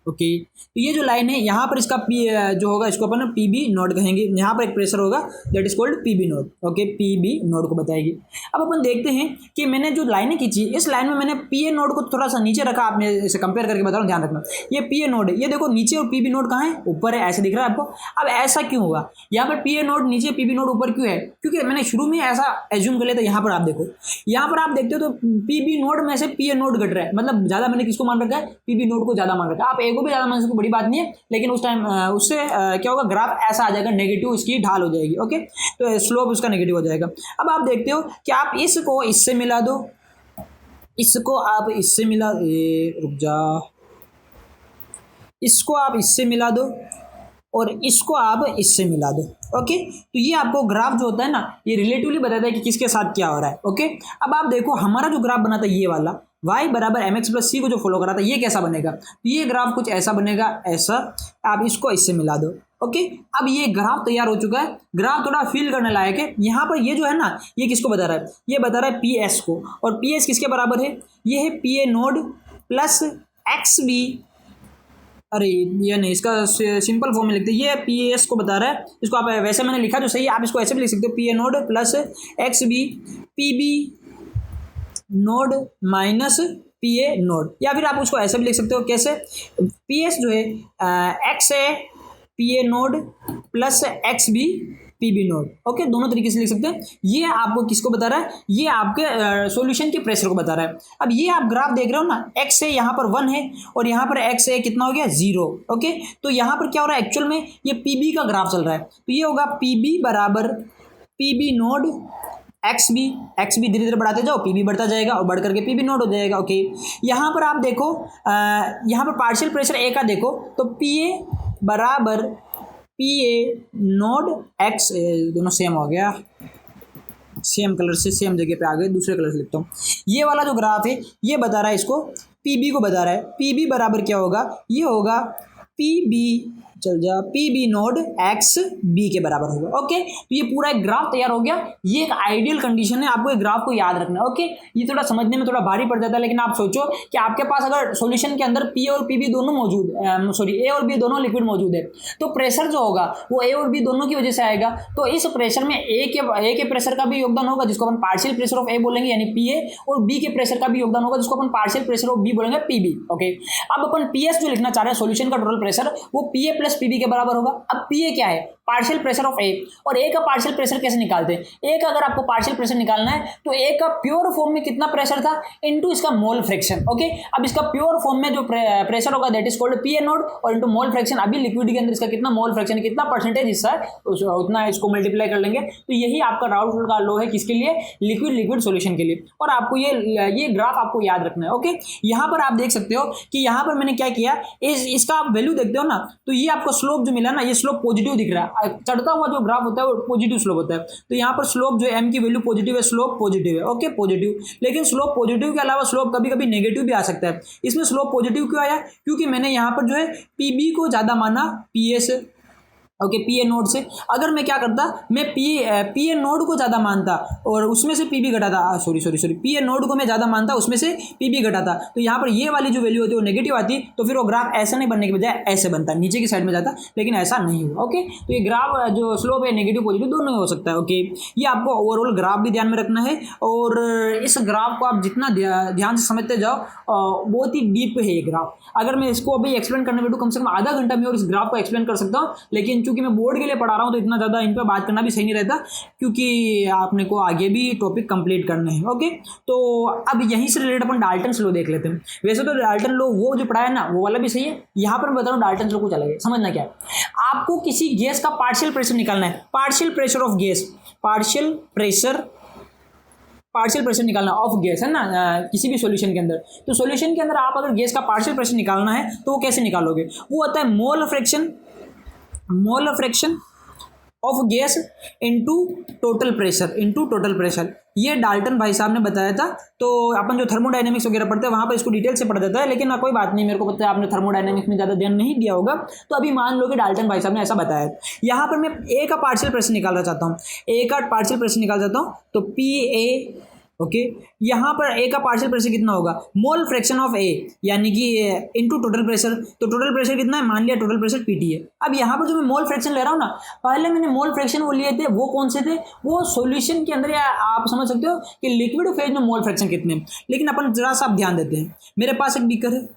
ओके, तो ये जो लाइन है यहाँ पर इसका पी जो होगा इसको अपन पीबी नोड कहेंगे। यहाँ पर एक प्रेशर होगा that is called p b naught. Okay, p b naught को बताएगी। अब अपन देखते हैं कि मैंने जो लाइनें खींची, इस लाइन में मैंने पीए नोड को थोड़ा सा नीचे रखा। आप इसे कंपेयर करके बता रहा हूँ, ध्यान रखना। ये पीए नोड है, ये देखो नीचे और पीबी नोड कहाँ है, ऊपर है, ऐसे दिख रहा है आपको। अब ऐसा क्यों हुआ, यहाँ पर पीए नोड नीचे पीबी नोड ऊपर क्यों है, क्योंकि मैंने शुरू में ऐसा एज्यूम कर लिया था। यहाँ पर आप देखो, यहाँ पर आप देखते हो तो पीबी नोड में से पीए नोड घट रहा है, मतलब ज्यादा मैंने किसको मान रखा है, पीबी नोड को ज्यादा मान रखा है। आप ए को भी ज्यादा मान सकते, बड़ी बात नहीं है, लेकिन उस टाइम उससे क्या होगा, ग्राफ ऐसा आ जाएगा, नेगेटिव उसकी ढाल हो जाएगी। ओके, तो स्लोप उसका नेगेटिव हो जाएगा। अब आप देखते हो कि आप इसको इससे मिला दो, इसको आप इससे मिला, रुक जा, इसको आप इससे मिला दो और इसको आप इससे मिला दो। ओके, तो ये आपको ग्राफ जो होता है ना, ये रिलेटिवली बताता है कि किसके साथ क्या हो रहा है। ओके, अब आप देखो हमारा जो ग्राफ बना था ये वाला y बराबर एम एक्स प्लस सी को जो फॉलो करा था, ये कैसा बनेगा, तो ये ग्राफ कुछ ऐसा बनेगा, ऐसा। आप इसको इससे मिला दो। ओके, अब ये ग्राफ तैयार हो चुका है। ग्राफ थोड़ा फील करने लायक है। यहाँ पर ये जो है ना, ये किसको बता रहा है, ये बता रहा है पी एस को, और पी एस किसके बराबर है, ये है पी ए नोड प्लस एक्स बी। अरे ये नहीं, इसका सिंपल फॉर्म में लिखते हैं, ये पी एस को बता रहा है। इसको आप वैसे मैंने लिखा तो सही है, आप इसको ऐसे भी लिख सकते हो, p A node plus x b p V node minus P A naught, या फिर आप उसको ऐसे भी लिख सकते हो, कैसे, पी एस जो है x a p A node plus x b p B naught. Okay, दोनों तरीके से लिख सकते हैं। ये आपको किसको बता रहा है, ये आपके सॉल्यूशन के प्रेशर को बता रहा है। अब ये आप ग्राफ देख रहे हो ना, एक्स ए यहाँ पर 1 है और यहाँ पर एक्स ए कितना हो गया 0। ओके, तो यहाँ पर क्या हो रहा है, एक्चुअल में ये पी बी का ग्राफ चल रहा है, तो ये होगा पी बी बराबर p B naught x b धीरे धीरे बढ़ाते जाओ, पी बी बढ़ता जाएगा और बढ़ करके पी बी नोड हो जाएगा। ओके, यहाँ पर आप देखो, यहाँ पर पार्शियल प्रेशर ए का देखो, तो पी ए बराबर पी ए नोड एक्स, दोनों सेम हो गया, सेम कलर से सेम जगह पे आ गए, दूसरे कलर से लिखता हूँ। ये वाला जो ग्राफ है ये बता रहा है, इसको पी बी को बता रहा है। पी बी बराबर क्या होगा, ये होगा पी बी, चल जा, p B naught x b के बराबर होगा। ओके, तो ये पूरा एक ग्राफ तैयार हो गया। ये एक आइडियल कंडीशन है, आपको एक ग्राफ को याद रखना है। ओके, ये थोड़ा समझने में थोड़ा भारी पड़ जाता है, लेकिन आप सोचो कि आपके पास अगर सॉल्यूशन के अंदर पी और पी बी दोनों मौजूद, ए और बी दोनों लिक्विड मौजूद है, तो प्रेशर जो होगा वो ए और बी दोनों की वजह से आएगा। तो इस प्रेशर में ए के प्रेशर का भी योगदान होगा, जिसको अपन पार्शियल प्रेशर ऑफ ए बोलेंगे यानी पी ए, और बी के प्रेशर का भी योगदान होगा, जिसको अपन पार्शियल प्रेशर ऑफ बी बोलेंगे पी बी। ओके, अब अपन पी एस जो लिखना चाह रहे हैं, सॉल्यूशन का टोटल प्रेशर, वो पी ए प्लस पी बी के बराबर होगा। अब पी ए क्या है, पार्शियल प्रेशर ऑफ ए, और ए का पार्शियल प्रेशर कैसे निकालते हैं, ए का अगर आपको पार्शियल प्रेशर निकालना है तो ए का प्योर फॉर्म में कितना प्रेशर था इनटू इसका मोल फ्रैक्शन। ओके, अब इसका प्योर फॉर्म में जो प्रेशर होगा that is called P A node, और इनटू मोल फ्रैक्शन, अभी लिक्विड के अंदर इसका कितना मोल फ्रैक्शन, कितना परसेंटेज हिस्सा है, उतना इसको मल्टीप्लाई कर लेंगे। तो यही आपका राउल्ट का लॉ है, किसके लिए, लिक्विड सॉल्यूशन के लिए। और आपको ये ग्राफ आपको याद रखना है। ओके, यहाँ पर आप देख सकते हो कि यहाँ पर मैंने क्या किया, इसका आप वैल्यू देखते हो ना, तो ये आपको स्लोप जो मिला ना, ये स्लोप पॉजिटिव दिख रहा है, चढ़ता हुआ जो ग्राफ होता है वो पॉजिटिव स्लोप होता है। तो यहाँ पर स्लोप जो एम की वैल्यू पॉजिटिव है, स्लोप पॉजिटिव है। ओके, पॉजिटिव, लेकिन स्लोप पॉजिटिव के अलावा स्लोप कभी कभी नेगेटिव भी आ सकता है। इसमें स्लोप पॉजिटिव क्यों आया, क्योंकि मैंने यहाँ पर जो है पीबी को ज़्यादा माना पी ए से। ओके, पी ए नोड से अगर मैं क्या करता, मैं पी ए नोड को ज़्यादा मानता और उसमें से पी बी घटाता, सॉरी पी ए नोड को मैं ज़्यादा मानता, उसमें से पी बी घटाता, तो यहाँ पर ये वाली जो वैल्यू होती है वो नेगेटिव आती, तो फिर वो ग्राफ ऐसा नहीं बनने के बजाय ऐसे बनता, नीचे की साइड में जाता, लेकिन ऐसा नहीं हुआ। ओके, तो ये ग्राफ जो स्लोप है नेगेटिव पॉजिटिव दोनों हो सकता है। ओके, ये आपको ओवरऑल ग्राफ भी ध्यान में रखना है, और इस ग्राफ को आप जितना ध्यान से समझते जाओ, बहुत ही डीप है ये ग्राफ। अगर मैं इसको अभी एक्सप्लेन करने बैठूँ कम से कम आधा घंटा में और इस ग्राफ को एक्सप्लेन कर सकता हूँ, लेकिन चूंकि मैं बोर्ड के लिए पढ़ा रहा हूँ तो इतना ज़्यादा इन पर बात करना भी सही नहीं रहता, क्योंकि आपने को आगे भी टॉपिक कंप्लीट करने हैं। ओके, तो अब यहीं से रिलेटेड अपन डाल्टन्स लॉ देख लेते हैं। वैसे तो डाल्टन लॉ वो जो पढ़ाया ना वो वाला भी सही है, यहाँ पर मैं बता रहा हूँ डाल्टन्स लॉ कुछ अलग है। समझना क्या है, आपको किसी गैस का पार्शियल प्रेशर निकालना है, partial pressure of gas, partial pressure निकालना ऑफ गैस है ना, किसी भी सॉल्यूशन के अंदर। तो सॉल्यूशन के अंदर आप अगर गैस का पार्शियल प्रेशर निकालना है तो वो कैसे निकालोगे, वो होता है mole fraction of gas into total pressure. ये डाल्टन भाई साहब ने बताया था। तो अपन जो थर्मोडायनेमिक्स वगैरह पढ़ते हैं वहाँ पर इसको डिटेल से पढ़ देता है, लेकिन कोई बात नहीं, मेरे को पता है आपने थर्मोडायनेमिक्स में ज़्यादा ध्यान नहीं दिया होगा। तो अभी मान लो कि डाल्टन भाई साहब ने ऐसा बताया। यहाँ पर मैं ए का पार्शियल प्रेशर निकालना चाहता हूँ, तो PA। ओके, यहाँ पर ए का पार्शियल प्रेशर कितना होगा, मोल फ्रैक्शन ऑफ ए, यानी कि इनटू टोटल प्रेशर। तो टोटल प्रेशर कितना है, मान लिया टोटल प्रेशर PT है। अब यहाँ पर जो मैं मोल फ्रैक्शन ले रहा हूँ ना, पहले मैंने मोल फ्रैक्शन वो लिए थे, वो कौन से थे, वो सॉल्यूशन के अंदर, या आप समझ सकते हो कि लिक्विड फेज में मोल फ्रैक्शन कितने। लेकिन अपन जरा सा ध्यान देते हैं, मेरे पास एक बीकर है,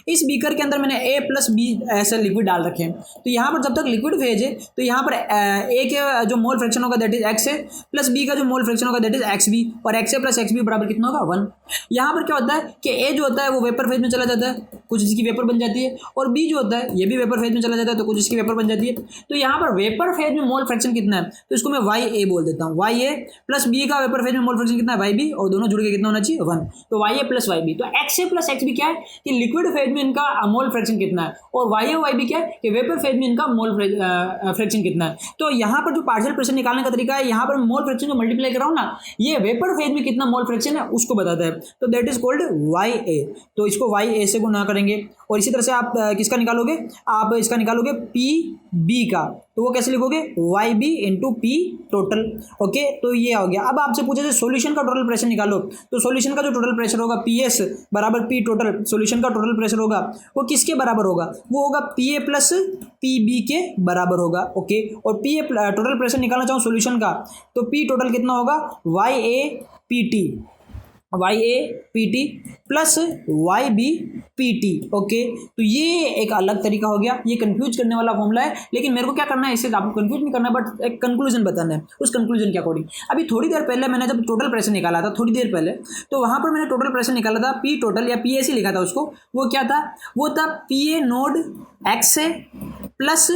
इस बीकर के अंदर मैंने A+B ऐसा लिक्विड डाल रखे हैं। तो यहाँ पर जब तक लिक्विड फेज है तो यहाँ पर A के जो मोल फ्रैक्शन होगा दैट इज X है, प्लस B का जो मोल फ्रैक्शन होगा दैट इज XB, और XA प्लस XB बराबर कितना होगा 1। यहाँ पर क्या होता है कि A जो होता है वो वेपर फेज में चला जाता है, कुछ इसकी वेपर बन जाती है, और B जो होता है ये भी वेपर फेज में चला जाता है, तो कुछ इसकी वेपर बन जाती है। तो यहाँ पर वेपर फेज में मोल फ्रैक्शन कितना है, तो इसको मैं YA बोल देता हूँ, YA प्लस B का वेपर फेज में मोल फ्रैक्शन कितना है YB, और दोनों जुड़ के कितना होना चाहिए 1। तो YA प्लस YB, तो XA प्लस XB क्या है कि लिक्विड फेज में इनका मोल फ्रैक्शन कितना है, और YA YB क्या है कि वेपर फेज में इनका मोल फ्रैक्शन कितना है। तो यहाँ पर जो पार्शियल प्रेशर निकालने का तरीका है, यहाँ पर मोल फ्रैक्शन जो मल्टीप्लाई कर रहा हूँ ना, ये वेपर फेज में कितना मोल फ्रैक्शन है उसको बताता है, तो दैट इज कॉल्ड YA। तो इसको YA से गुना करेंगे, और इसी तरह से आप किसका निकालोगे, आप इसका निकालोगे PB का, तो वो कैसे लिखोगे YB into P total. Okay, तो ये हो गया। अब आपसे पूछे सॉल्यूशन का टोटल प्रेशर निकालो, तो सॉल्यूशन का जो टोटल प्रेशर होगा PS बराबर P टोटल, सॉल्यूशन का टोटल प्रेशर होगा वो किसके बराबर होगा, वो होगा PA प्लस PB के बराबर होगा। ओके, और PA टोटल प्रेशर निकालना चाहूँ सॉल्यूशन का, तो P टोटल कितना होगा YAPT प्लस YBPT। ओके, तो ये एक अलग तरीका हो गया, ये कंफ्यूज करने वाला फॉर्मूला है, लेकिन मेरे को क्या करना है, इससे आपको कंफ्यूज नहीं करना, बट एक कंक्लूजन बताना है। उस कंक्लूजन के अकॉर्डिंग अभी थोड़ी देर पहले मैंने जब टोटल प्रेशर निकाला था, थोड़ी देर पहले, तो वहाँ पर मैंने टोटल प्रेशर निकाला था P टोटल या PAC लिखा था उसको, वो क्या था, वो था PA node XA plus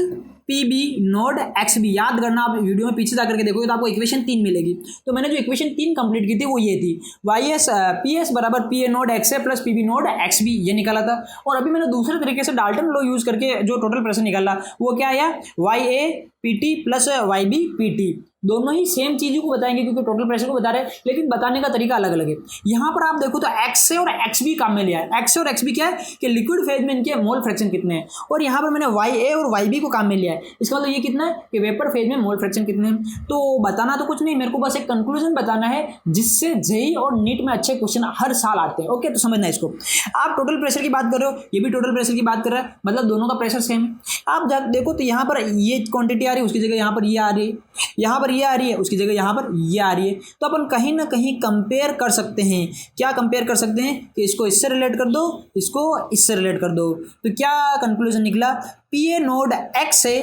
PB node XB। याद करना, आप वीडियो में पीछे जा करके देखोगे तो आपको इक्वेशन 3 मिलेगी। तो मैंने जो इक्वेशन 3 कंप्लीट की थी वो ये थी, PS बराबर PA node XA plus PB node XB, ये निकाला था। और अभी मैंने दूसरे तरीके से डाल्टन लॉ यूज करके जो टोटल प्रेशर निकाला वो क्या आया, YAPT प्लस YBPT। दोनों ही सेम चीज़ों को बताएंगे क्योंकि टोटल प्रेशर को बता रहे हैं, लेकिन बताने का तरीका अलग अलग है। यहाँ पर आप देखो तो XA और XB काम में लिया है। XA और XB क्या है कि लिक्विड फेज में इनके मोल फ्रैक्शन कितने हैं, और यहाँ पर मैंने YA और YB को काम में लिया है। इसका मतलब ये कितना है कि वेपर फेज में मोल फ्रैक्शन कितने हैं। तो बताना तो कुछ नहीं, मेरे को बस एक कंक्लूजन बताना है जिससे JEE और नीट में अच्छे क्वेश्चन हर साल आते हैं। ओके, तो समझना इसको। आप टोटल प्रेशर की बात कर रहे हो, ये भी टोटल प्रेशर की बात कर रहा है, मतलब दोनों का प्रेशर सेम है। आप देखो तो यहाँ पर ये क्वांटिटी आ रही है, उसकी जगह यहाँ पर ये आ रही है, यहाँ पर ये आ रही है, उसकी जगह यहाँ पर ये आ रही है। तो अपन कहीं ना कहीं कंपेयर कर सकते हैं। क्या कंपेयर कर सकते हैं कि इसको इससे रिलेट कर दो, इसको इससे रिलेट कर दो। तो क्या कंक्लूजन निकला, PA नोड XA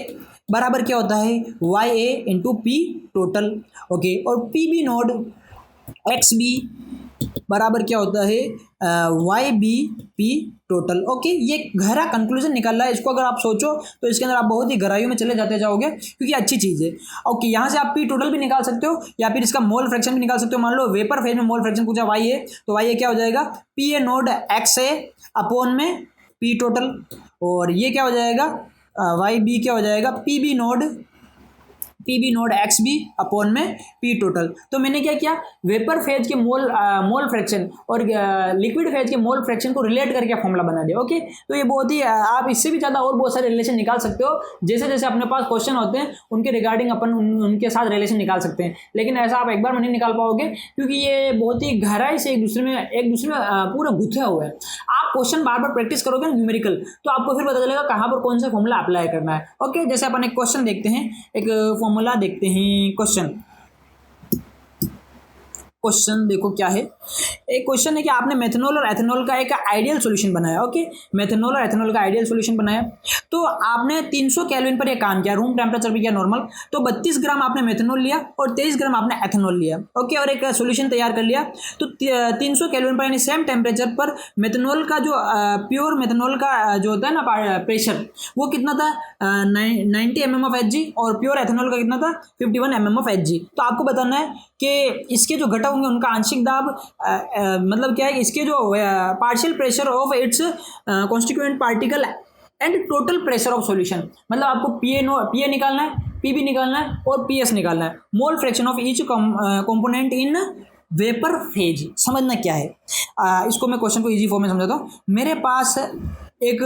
बराबर क्या होता है YA into P total. Okay, और PB नोड XB बराबर क्या होता है YBP टोटल। ओके, ये गहरा कंक्लूजन निकल रहा है। इसको अगर आप सोचो तो इसके अंदर आप बहुत ही गहराइयों में चले जाते जाओगे, क्योंकि अच्छी चीज़ है। ओके, यहाँ से आप P टोटल भी निकाल सकते हो या फिर इसका मोल फ्रैक्शन भी निकाल सकते हो। मान लो वेपर फेज में मोल फ्रैक्शन पूछा YA, तो YA क्या हो जाएगा PA नोड XA अपॉन में P टोटल, और ये क्या हो जाएगा YB क्या हो जाएगा PB नोड XB अपॉन में P टोटल। तो मैंने क्या किया, वेपर फेज के मोल फ्रैक्शन और लिक्विड फेज के मोल फ्रैक्शन को रिलेट करके फॉर्मूला बना दिया। ओके, तो ये बहुत ही आप इससे भी ज़्यादा और बहुत सारे रिलेशन निकाल सकते हो। जैसे जैसे अपने पास क्वेश्चन होते हैं उनके रिगार्डिंग अपन उनके साथ रिलेशन निकाल सकते हैं, लेकिन ऐसा आप एक बार में नहीं निकाल पाओगे, क्योंकि ये बहुत ही गहराई से एक दूसरे में पूरा गुथे हुए हैं। आप क्वेश्चन बार बार प्रैक्टिस करोगे न्यूमेरिकल, तो आपको फिर पता चलेगा कहाँ पर कौन सा फॉर्मूला अप्लाई करना है। ओके, जैसे अपन एक क्वेश्चन देखते हैं, एक फॉर्मूला देखते हैं। क्वेश्चन क्वेश्चन देखो क्या है। एक क्वेश्चन है कि आपने मेथनॉल और एथेनॉल का एक आइडियल सॉल्यूशन बनाया। ओके, मेथनॉल और एथेनॉल का आइडियल सॉल्यूशन बनाया, तो आपने 300 केल्विन पर ये काम किया, रूम टेम्परेचर भी किया नॉर्मल। तो 32 ग्राम आपने मेथनॉल लिया और 23 ग्राम आपने एथेनॉल लिया। ओके, और एक सॉल्यूशन तैयार कर लिया। तो 300 केल्विन पर यानी सेम टेम्परेचर पर मेथनॉल का जो प्योर मेथनॉल का जो होता है ना प्रेशर, वो कितना था 90 mm/Hg, और प्योर एथेनॉल का कितना था 51 mm/Hg। तो आपको बताना है कि इसके जो घटक होंगे उनका आंशिक दाब मतलब क्या है, इसके जो partial pressure of its constituent particle and total pressure of solution. मतलब आपको पीए निकालना है, पीबी निकालना है और पीएस निकालना है, mole fraction of each component in vapour phase. समझना क्या है, इसको मैं क्वेश्चन को इजी फॉर्म में समझाता हूँ। मेरे पास एक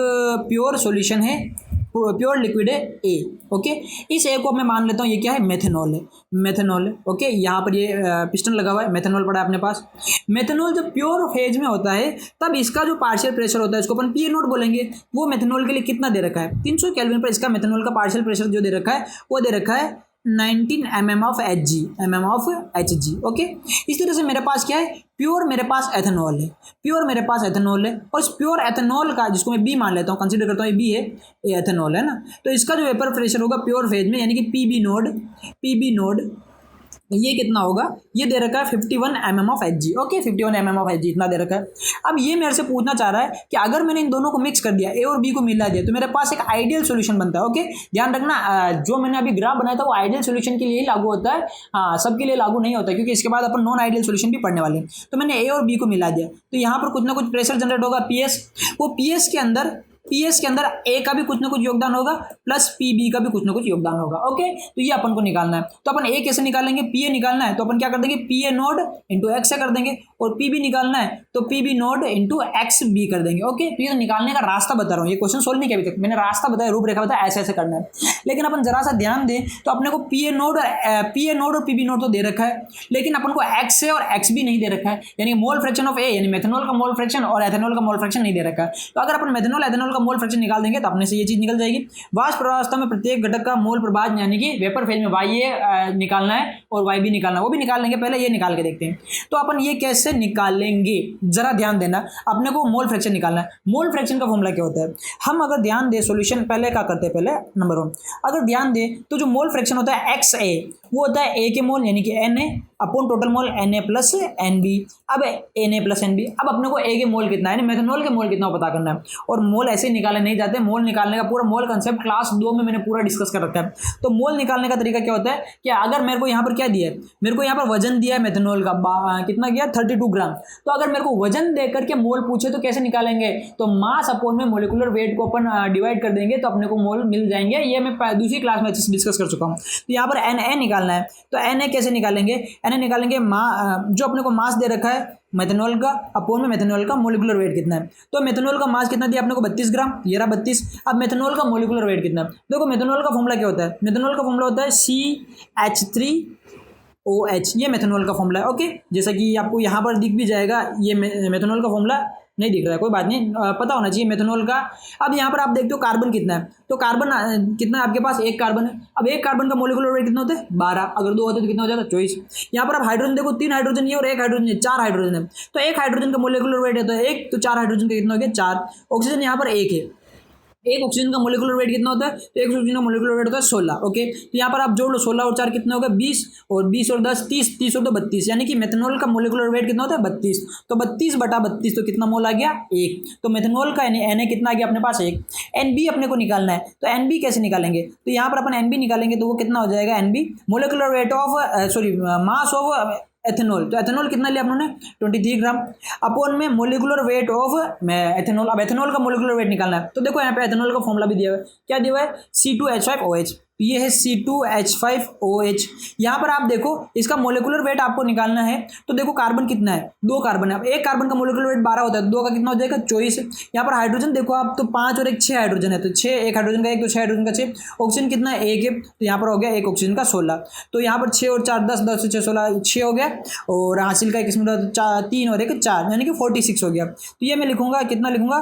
प्योर सॉल्यूशन है, प्योर लिक्विड है ए। ओके, इस ए को मैं मान लेता हूँ ये क्या है, मेथनॉल है, मेथनॉल है। ओके, यहाँ पर ये पिस्टन लगा हुआ है, मेथनॉल पड़ा है अपने पास। मेथनॉल जब प्योर फेज में होता है तब इसका जो पार्शियल प्रेशर होता है इसको अपन पी नोट बोलेंगे। वो मेथनॉल के लिए कितना दे रखा है 300 केल्विन पर, इसका मेथनॉल का पार्शियल प्रेशर जो दे रखा है वो दे रखा है 19 mm/Hg। ओके, इस तरह से मेरे पास क्या है, प्योर मेरे पास एथेनॉल है, प्योर मेरे पास एथेनॉल है, और इस प्योर एथेनॉल का जिसको मैं बी मान लेता हूँ, कंसीडर करता हूँ ये बी है, ये एथेनॉल है ना। तो इसका जो वेपर प्रेशर होगा प्योर फेज में यानी कि पीबी नोड ये कितना होगा, ये दे रखा है 51 mm/Hg। ओके, 51 mm/Hg इतना दे रखा है। अब ये मेरे से पूछना चाह रहा है कि अगर मैंने इन दोनों को मिक्स कर दिया, ए और बी को मिला दिया, तो मेरे पास एक आइडियल सॉल्यूशन बनता है। ओके, ध्यान रखना, जो मैंने अभी ग्राफ बनाया था वो आइडियल सॉल्यूशन के लिए ही लागू होता है, हाँ सबके लिए लागू नहीं होता, क्योंकि इसके बाद अपन नॉन आइडियल सॉल्यूशन भी पढ़ने वाले हैं। तो मैंने ए और बी को मिला दिया, तो यहाँ पर कुछ ना कुछ प्रेशर जनरेट होगा पीएस, वो पीएस के अंदर ए का भी कुछ ना कुछ योगदान होगा, प्लस पीबी का भी कुछ ना कुछ योगदान होगा। ओके, तो ये अपन को निकालना है। तो अपन ए कैसे निकालेंगे, पीए निकालना है तो अपन क्या कर देंगे, पीए नोड इंटू एक्स से कर देंगे, और पीबी निकालना है तो p b naught into x b कर देंगे। ओके, तो ये निकालने का रास्ता बता रहा हूँ, ये क्वेश्चन सोल्व नहीं किया अभी तक, मैंने रास्ता बताया, रूपरेखा बताया, ऐसे ऐसे करना है। लेकिन अपन जरा सा ध्यान दें तो अपने को पीए नोड और पीबी नोड तो दे रखा है, लेकिन अपन को एक्स से और एक्स बी नहीं दे रखा है, यानी मोल फ्रैक्शन ऑफ ए यानी मेथनॉल का मोल फ्रैक्शन और एथेनॉल का मोल फ्रैक्शन नहीं दे रखा है। तो अगर अपन मेथनॉल एथेनॉल का मोल फ्रैक्शन निकाल देंगे तो अपने से ये चीज निकल जाएगी। वाष्प प्रवाह में प्रत्येक घटक का मोल प्रभाव यानी कि वेपर फेज में वाई ए निकालना है और वाई बी निकालना है, वो भी निकाल लेंगे, पहले ये निकाल के देखते हैं। तो अपन ये कैसे निकालेंगे, जरा ध्यान देना, अपने को मोल फ्रैक्शन निकालना है। मोल फ्रैक्शन का फॉर्मूला क्या होता है, हम अगर ध्यान दें सॉल्यूशन पहले क्या करते हैं, पहले नंबर 1 अगर ध्यान दें तो जो मोल फ्रैक्शन होता है एक्स ए, वो होता है ए के मोल यानी कि N A upon total mole N A plus N B. अब एन ए प्लस एन बी, अब अपने को ए के मोल कितना है, यानी मेथनॉल के मोल कितना पता करना है, और मोल ऐसे निकाले नहीं जाते, मोल निकालने का पूरा मोल कंसेप्ट क्लास 2 में मैंने पूरा डिस्कस कर रखा है। तो मोल निकालने का तरीका क्या होता है कि अगर मेरे को यहाँ पर क्या दिया है, मेरे को यहाँ पर वजन दिया है मेथनॉल का कितना गया 32 ग्राम, तो अगर मेरे को वजन दे करके मोल पूछे तो कैसे निकालेंगे, तो मास अपॉन में मोलिकुलर वेट को अपन डिवाइड कर देंगे तो अपने को मोल मिल जाएंगे। ये मैं दूसरी क्लास में अच्छे से डिस्कस कर चुका हूँ। तो यहाँ पर एन ए निकालना है, तो एन ए कैसे निकालेंगे, एन ए निकालेंगे जो अपने को मास दे रखा है मेथनॉल का अपॉन में मेथनॉल का मोलिकुलर वेट कितना है। तो मेथनॉल का मास कितना दिया अपने को 32 ग्राम, ये रहा 32। अब मेथनॉल का मोलिकुलर वेट कितना है, देखो मेथनॉल का फॉर्मूला क्या होता है, मेथनॉल का फॉर्मूला होता है CH3OH, ये मेथनॉल का फॉर्मूला है। ओके, जैसा कि आपको यहाँ पर दिख भी जाएगा, ये मेथनॉल का फॉर्मूला नहीं दिख रहा है, कोई बात नहीं, पता होना चाहिए मेथनॉल का। अब यहाँ पर आप देखते हो कार्बन कितना है, तो कार्बन कितना है आपके पास, एक कार्बन है। अब एक कार्बन का मोलिकुलर वेट कितना होता है 12, अगर 2 होते तो कितना हो जाता है 24। यहाँ पर आप हाइड्रोजन देखो, 3 हाइड्रोजन ये और 1 हाइड्रोजन है, 4 हाइड्रोजन है। तो एक हाइड्रोजन का मोलिकुलर वेट है तो 1, तो 4 हाइड्रोजन का कितना हो गया 4। ऑक्सीजन यहाँ पर 1 है, एक ऑक्सीजन का मोलिकुलर वेट कितना होता है, तो एक ऑक्सीजन का मोलिकुलर वेट होता है 16। ओके, तो यहाँ पर आप जोड़ लो 16 और 4 कितना होगा 20, और 20 और 10 30, 30 और 2 32, यानी कि मेथनॉल का मोलिकुलर वेट कितना होता है 32। तो 32/32 तो कितना मोल आ गया 1। तो मेथनॉल का एन ए कितना आ गया अपने पास 1। एन बी अपने को निकालना है, तो एन बी कैसे निकालेंगे, तो यहाँ पर अपन एन बी निकालेंगे तो वो कितना हो जाएगा, n b molecular weight of mass of ethanol. तो एथेनॉल कितना लिया अपने 23 ग्राम अपॉन में मोलिकुलर वेट ऑफ एथेनॉल। अब एथेनॉल का मोलिकुलर वेट निकालना है, तो देखो यहाँ पे एथेनॉल का फॉर्मूला भी दिया हुआ है, क्या दिया हुआ है C2H5OH, ये है C2H5OH। यहाँ पर आप देखो इसका मोलिकुलर वेट आपको निकालना है, तो देखो कार्बन कितना है 2 कार्बन है। अब एक कार्बन का मोलिकुलर वेट 12 होता है, 2 का कितना हो जाएगा 24। यहाँ पर हाइड्रोजन देखो आप, तो 5 और 1 6 हाइड्रोजन है, तो 6 एक हाइड्रोजन का 1 तो 6 हाइड्रोजन का 6। ऑक्सीजन कितना है 1 है, तो यहाँ पर हो गया 1 ऑक्सीजन का 16। तो यहाँ पर 6 और 4 10, 10 से 6 16, 6 हो गया, और हासिल का एक इसमें 3 और 1 4, यानी कि 46 हो गया। तो ये मैं लिखूंगा, कितना लिखूंगा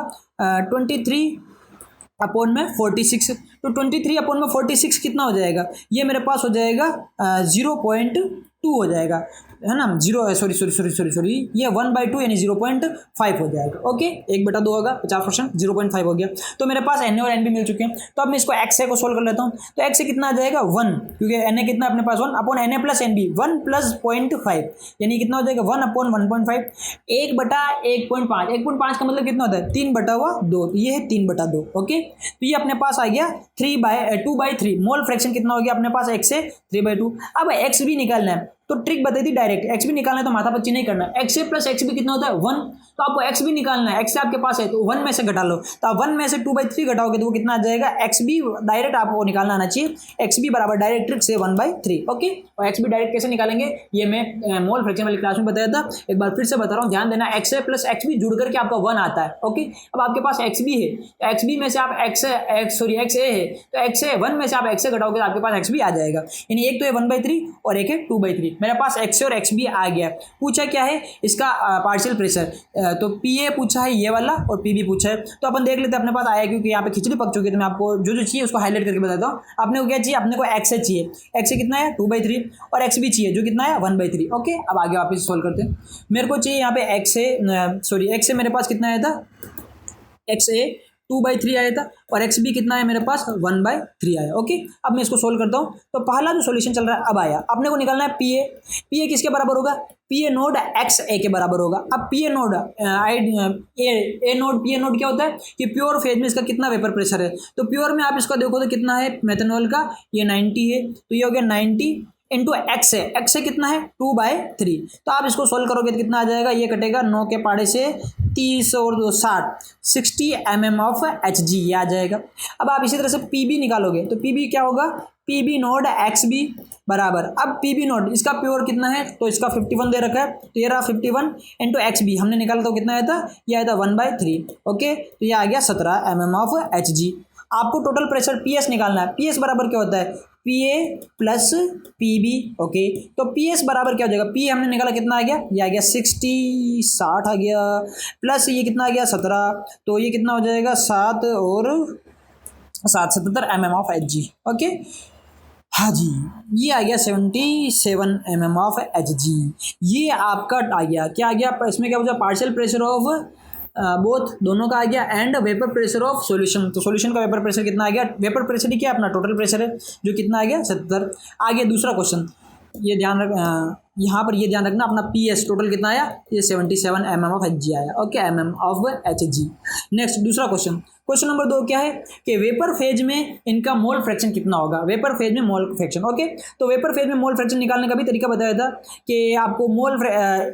23/46। तो 23/46 कितना हो जाएगा, ये मेरे पास हो जाएगा 0.2 हो जाएगा। है ना, जीरो, सॉरी ये 1/2 यानी 0.5 हो जाएगा। ओके, 1/2 होगा 50%, 0.5 हो गया। तो मेरे पास एन ए और एन बी मिल चुके हैं। तो अब मैं इसको एक्स ए को सोल्व कर लेता हूँ। तो एक्स ए कितना आ जाएगा 1, क्योंकि एन ए कितना अपने पास 1 अपॉन एन ए प्लस एन बी 1 प्लस 0.5 यानी कितना हो जाएगा 1 अपॉन 1.5 1/1.5। 1.5 का मतलब कितना होता है 3/2, तो ये है 3/2। ओके, तो ये अपने पास आ गया 2/3 मोल फ्रैक्शन कितना हो गया अपने पास एक्स से 3/2। अब एक्स भी निकालना है तो ट्रिक बताई थी डायरेक्ट, एक्स भी निकालना है तो माथापच्ची नहीं करना। एक्स ए प्लस एक्स बी कितना होता है 1, तो आपको एक्स भी निकालना है। एक्स आपके पास है तो 1 में से घटा लो, तो आप 1 में से 2/3 घटाओगे तो वो कितना आ जाएगा एक्स बी डायरेक्ट आपको निकालना आना चाहिए। एक्स बी बराबर डायरेक्ट ट्रिक से 1/3। ओके, और एक्स बी डायरेक्ट कैसे निकालेंगे ये मैं मोल फ्रैक्शन वाली क्लास में बताया था, एक बार फिर से बता रहा हूँ, ध्यान देना। एक्स ए प्लस एक्स बी जुड़ करके आपका 1 आता है। ओके, अब आपके पास एक्स बी है, एक्स बी में से आप एक्स ए है तो एक्स ए 1 में से आप एक्स ए घटाओगे तो आपके पास एक्स बी आ जाएगा, यानी एक तो है 1/3 और एक है 2/3। मेरे पास एक्स ए और एक्स बी आ गया। पूछा क्या है इसका पार्शियल प्रेशर, तो पी ए पूछा है ये वाला और पी बी पूछा है। तो अपन देख लेते हैं अपने पास आया, क्योंकि यहाँ पे खिचड़ी पक चुकी है, तो मैं आपको जो जो चाहिए उसको हाईलाइट करके बताता हूँ। आपने को क्या चाहिए, अपने को एक्स ए चाहिए, एक्स ए कितना है 2/3 और एक्स बी चाहिए जो कितना है 1/3। ओके, अब आगे वापस सोल्व करते हैं। मेरे को चाहिए यहाँ पे एक्स ए मेरे पास कितना आया था, एक्स ए 2/3 आया था और एक्स बी कितना है मेरे पास 1/3 आया। ओके, अब मैं इसको सोल्व करता हूँ। तो पहला जो सॉल्यूशन चल रहा है अब आया, अपने को निकालना है पी ए किसके बराबर होगा, पी ए नोड एक्स ए के बराबर होगा। अब P A naught p A naught क्या होता है कि प्योर फेज में इसका कितना वेपर प्रेशर है, तो प्योर में आप इसका देखो तो कितना है मेथनॉल का, ये 90 है, तो ये हो गया 90 इंटू एक्स ए कितना है 2/3। तो आप इसको सोल्व करोगे तो कितना आ जाएगा, ये कटेगा 9 के पाड़े से 30 और 60 mm ऑफ एच जी ये आ जाएगा। अब आप इसी तरह से पी बी निकालोगे तो पी बी क्या होगा, p B naught x b बराबर, अब पी बी नोड इसका प्योर कितना है तो इसका 51 दे रखा है, तो ये रहा 51 इंटू एक्स बी हमने निकाला तो कितना आया था, ये आया था 1/3। ओके, तो ये आ गया 17 mm ऑफ एच जी। आपको टोटल प्रेशर पी एस निकालना है। पी एस बराबर क्या होता है पी ए प्लस पी बी। ओके, तो पी एस बराबर क्या हो जाएगा, पी हमने निकाला कितना आ गया, ये आ गया 60 आ गया, प्लस ये कितना आ गया 17, तो ये कितना हो जाएगा 7 और 7 77 mm of H G. Okay, हाँ जी, ये आ गया 77 mm ऑफ एच जी। ये आपका आ गया, क्या आ गया इसमें, क्या हो जाए पार्शियल प्रेशर ऑफ बोथ दोनों का आ गया and vapour pressure of solution. तो सॉल्यूशन का वेपर प्रेशर कितना आ गया, वेपर प्रेशर ही क्या अपना टोटल प्रेशर है जो कितना आ गया 70। आगे दूसरा क्वेश्चन, ये ध्यान रख, यहाँ पर ये ध्यान रखना अपना पी एस टोटल कितना आया, ये 77 mm ऑफ एच जी आया। Okay, mm of H G. Next दूसरा क्वेश्चन नंबर 2 क्या है कि वेपर फेज में इनका मोल फ्रैक्शन कितना होगा, वेपर फेज में मोल फ्रैक्शन। ओके, तो वेपर फेज में मोल फ्रैक्शन निकालने का भी तरीका बताया था कि आपको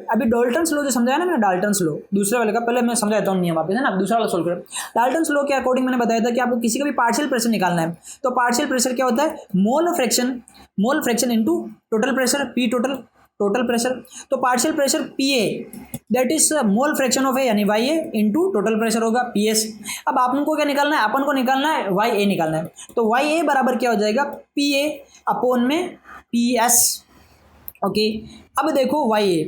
अभी डाल्टन्स लॉ जो समझाया ना मैंने, डाल्टन्स लॉ दूसरे वाले का, पहले मैं समझाता हूँ नियम वापस है ना, दूसरा वाला सोल्व कर। डाल्टन्स लॉ के अकॉर्डिंग मैंने बताया था कि आपको किसी का भी पार्शियल प्रेशर निकालना है, तो पार्शियल प्रेशर क्या होता है mole fraction into total pressure, P total pressure. तो partial pressure P A that is mole fraction of A यानी Y A into total pressure होगा पी एस। अब अपन को क्या निकालना है, अपन को निकालना है वाई ए निकालना है, तो वाई ए बराबर क्या हो जाएगा पी ए अपोन में पी एस। ओके, अब देखो वाई ए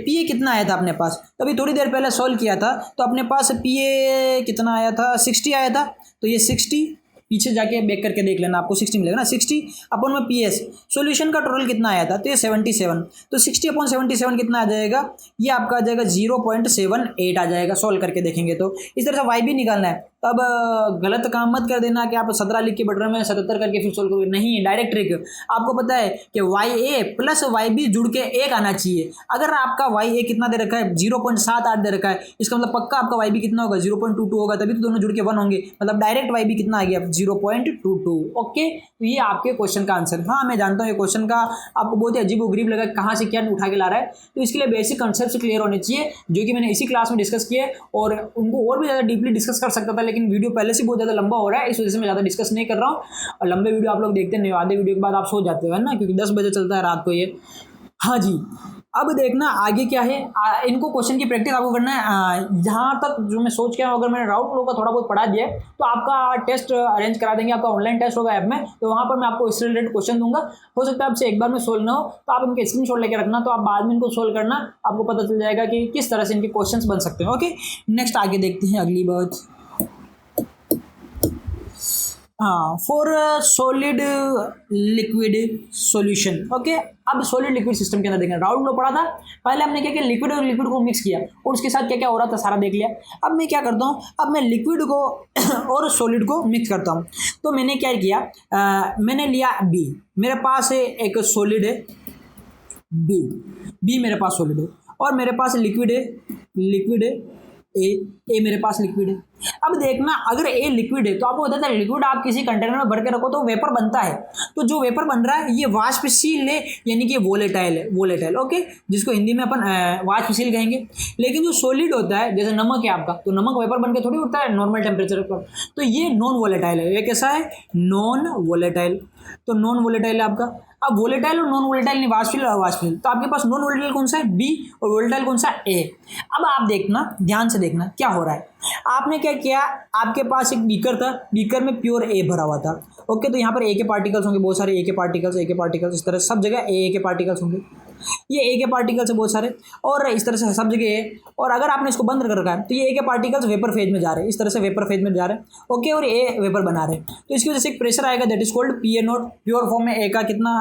पी ए कितना आया था अपने पास, तो अभी थोड़ी देर पहले सॉल्व किया था, तो अपने पास पी ए कितना आया था 60 आया था, तो ये 60 पीछे जाके बैक करके देख लेना, आपको 60 मिलेगा ना, 60 अपन में पी एस सोल्यूशन का टोटल कितना आया था, तो ये 77, तो 60/77 कितना आ जाएगा, ये आपका आ जाएगा 0.78 आ जाएगा। सॉल्व करके देखेंगे तो इस तरह से वाई भी निकालना है। तब गलत काम मत कर देना कि आप 17 लिख के बैठ रहे हैं 77 करके फिर सोल्व करोगे, नहीं, डायरेक्ट ट्रिक। आपको पता है कि वाई ए प्लस वाई बी जुड़ के 1 आना चाहिए। अगर आपका वाई ए कितना दे रखा है 0.78 दे रखा है, इसका मतलब पक्का आपका वाई बी कितना होगा 0.22 होगा, तभी तो दोनों जुड़ के 1 होंगे, मतलब डायरेक्ट वाई बी कितना आ गया 0.22। ओके, तो ये आपके क्वेश्चन का आंसर। हाँ, मैं जानता हूँ ये क्वेश्चन का आपको बहुत ही अजीब गरीब लगा, कहाँ से क्या उठा के ला रहा है, तो इसके लिए बेसिक कॉन्सेप्ट क्लियर होने चाहिए जो कि मैंने इसी क्लास में डिस्कस किए, और उनको और भी ज़्यादा डीपली डिस्कस कर सकता था, लेकिन वीडियो पहले से बहुत ज़्यादा लंबा हो रहा है, इस वजह से मैं ज़्यादा डिस्कस नहीं कर रहा हूँ। और लंबे वीडियो आप लोग देखते नहीं, आधे वीडियो के बाद आप सो जाते हो है ना, क्योंकि 10 बजे चलता है रात को ये। हाँ जी, अब देखना आगे क्या है, इनको क्वेश्चन की प्रैक्टिस आपको करना है। जहाँ तक जो मैं सोच के आया हूँ, अगर मैंने राउट फ्लो का थोड़ा बहुत पढ़ा दिया है तो आपका टेस्ट अरेंज करा देंगे, आपका ऑनलाइन टेस्ट होगा ऐप में, तो वहाँ पर मैं आपको इससे रिलेटेड क्वेश्चन दूंगा। हो सकता है आपसे एक बार में सोल्व ना हो, तो आप इनके स्क्रीनशॉट लेके रखना, तो आप बाद में इनको सोल्व करना, आपको पता चल जाएगा कि किस तरह से इनके क्वेश्चन बन सकते हैं। ओके, नेक्स्ट आगे देखते हैं अगली बात। हाँ, for solid liquid solution. Okay, अब सॉलिड लिक्विड सिस्टम के अंदर देखें, राउंड लो पड़ा था। पहले हमने क्या किया, लिक्विड और लिक्विड को मिक्स किया और उसके साथ क्या क्या हो रहा था सारा देख लिया। अब मैं क्या करता हूँ, अब मैं लिक्विड को और सॉलिड को मिक्स करता हूँ। तो मैंने क्या किया, मैंने लिया बी, मेरे पास है एक सॉलिड है बी, बी मेरे पास सॉलिड है, और मेरे पास लिक्विड है, लिक्विड है ए मेरे पास लिक्विड है। अब देखना, अगर ए लिक्विड है तो आपको बताता है लिक्विड आप किसी कंटेनर में भर के रखो तो वेपर बनता है। तो जो वेपर बन रहा है ये वाष्पशील है, यानी कि वोलेटाइल है, वोलेटाइल। ओके, जिसको हिंदी में अपन वाष्पशील कहेंगे। लेकिन जो सॉलिड होता है, जैसे नमक है आपका, तो नमक वेपर बन के थोड़ी उठता है नॉर्मल टेम्परेचर पर, तो ये नॉन वोलेटाइल है। ये कैसा है, नॉन वोलेटाइल। तो नॉन वोलेटाइल है आपका। अब वोलेटाइल और नॉन वोलेटाइल नहीं, वाष्पशील और अवाष्पशील, तो आपके पास नॉन वोलेटाइल कौन सा है, बी, और वोलेटाइल कौन सा, ए। अब आप देखना, ध्यान से देखना क्या हो रहा है। आपने क्या किया, आपके पास एक बीकर था, बीकर में प्योर ए भरा हुआ था। ओके, तो यहाँ पर ए के पार्टिकल्स होंगे, बहुत सारे ए के पार्टिकल्स, ए के पार्टिकल्स, इस तरह सब जगह ए के पार्टिकल्स होंगे। ये ए के पार्टिकल्स है बहुत सारे, और इस तरह से सब जगह है। और अगर आपने इसको बंद कर रखा है तो ये ए के पार्टिकल्स वेपर फेज में जा रहे हैं, इस तरह से वेपर फेज में जा रहे हैं। ओके, और ए वेपर बना रहे हैं, तो इसकी वजह से एक प्रेशर आएगा, that is called P A note. Pure form में ए का कितना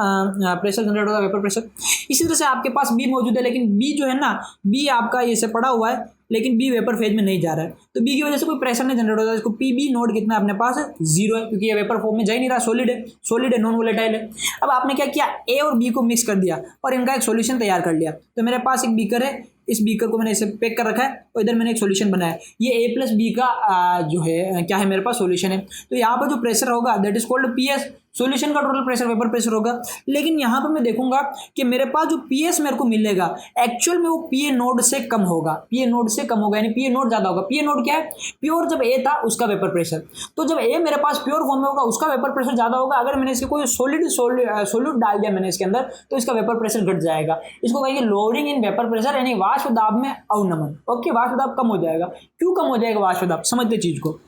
प्रेशर जनरेट होगा, वेपर प्रेशर। इसी तरह से आपके पास बी मौजूद है, लेकिन बी जो है ना, बी आपका ये से पड़ा हुआ है, लेकिन बी वेपर फेज में नहीं जा रहा है, तो बी की वजह से कोई प्रेशर नहीं जनरेट होता है। इसको पी बी नोट कितना अपने पास है, जीरो है, क्योंकि ये वेपर फॉर्म में जा ही नहीं रहा, सॉलिड है, सॉलिड है, नॉन वोलेटाइल है। अब आपने क्या किया, ए और बी को मिक्स कर दिया और इनका एक सॉल्यूशन तैयार कर लिया। तो मेरे पास एक बीकर है, इस बीकर को मैंने इसे पैक कर रखा है और इधर मैंने एक सॉल्यूशन बनाया। ये ए प्लस बी का जो है क्या है, मेरे पास सॉल्यूशन है। तो यहाँ पर जो प्रेशर होगा that is called P S, solution का टोटल प्रेशर वेपर प्रेशर होगा। लेकिन यहाँ पर मैं देखूंगा कि मेरे पास जो पी एस मेरे को मिलेगा एक्चुअल में वो पी ए नोड से कम होगा, पी ए नोड से कम होगा, यानी पी ए नोड ज़्यादा होगा। पी ए नोड क्या है, प्योर जब ए था उसका वेपर प्रेशर, तो जब ए मेरे पास प्योर फॉर्म में होगा उसका वेपर प्रेशर ज़्यादा होगा। अगर मैंने इसके कोई सॉलिड डाल दिया मैंने इसके अंदर, तो इसका वेपर प्रेशर घट जाएगा। इसको कहेंगे लोअरिंग इन वेपर प्रेशर, यानी वाष्प दाब में अवनमन। ओके, वाष्प दाब कम हो जाएगा। क्यों कम हो जाएगा वाष्प दाब, समझते चीज को।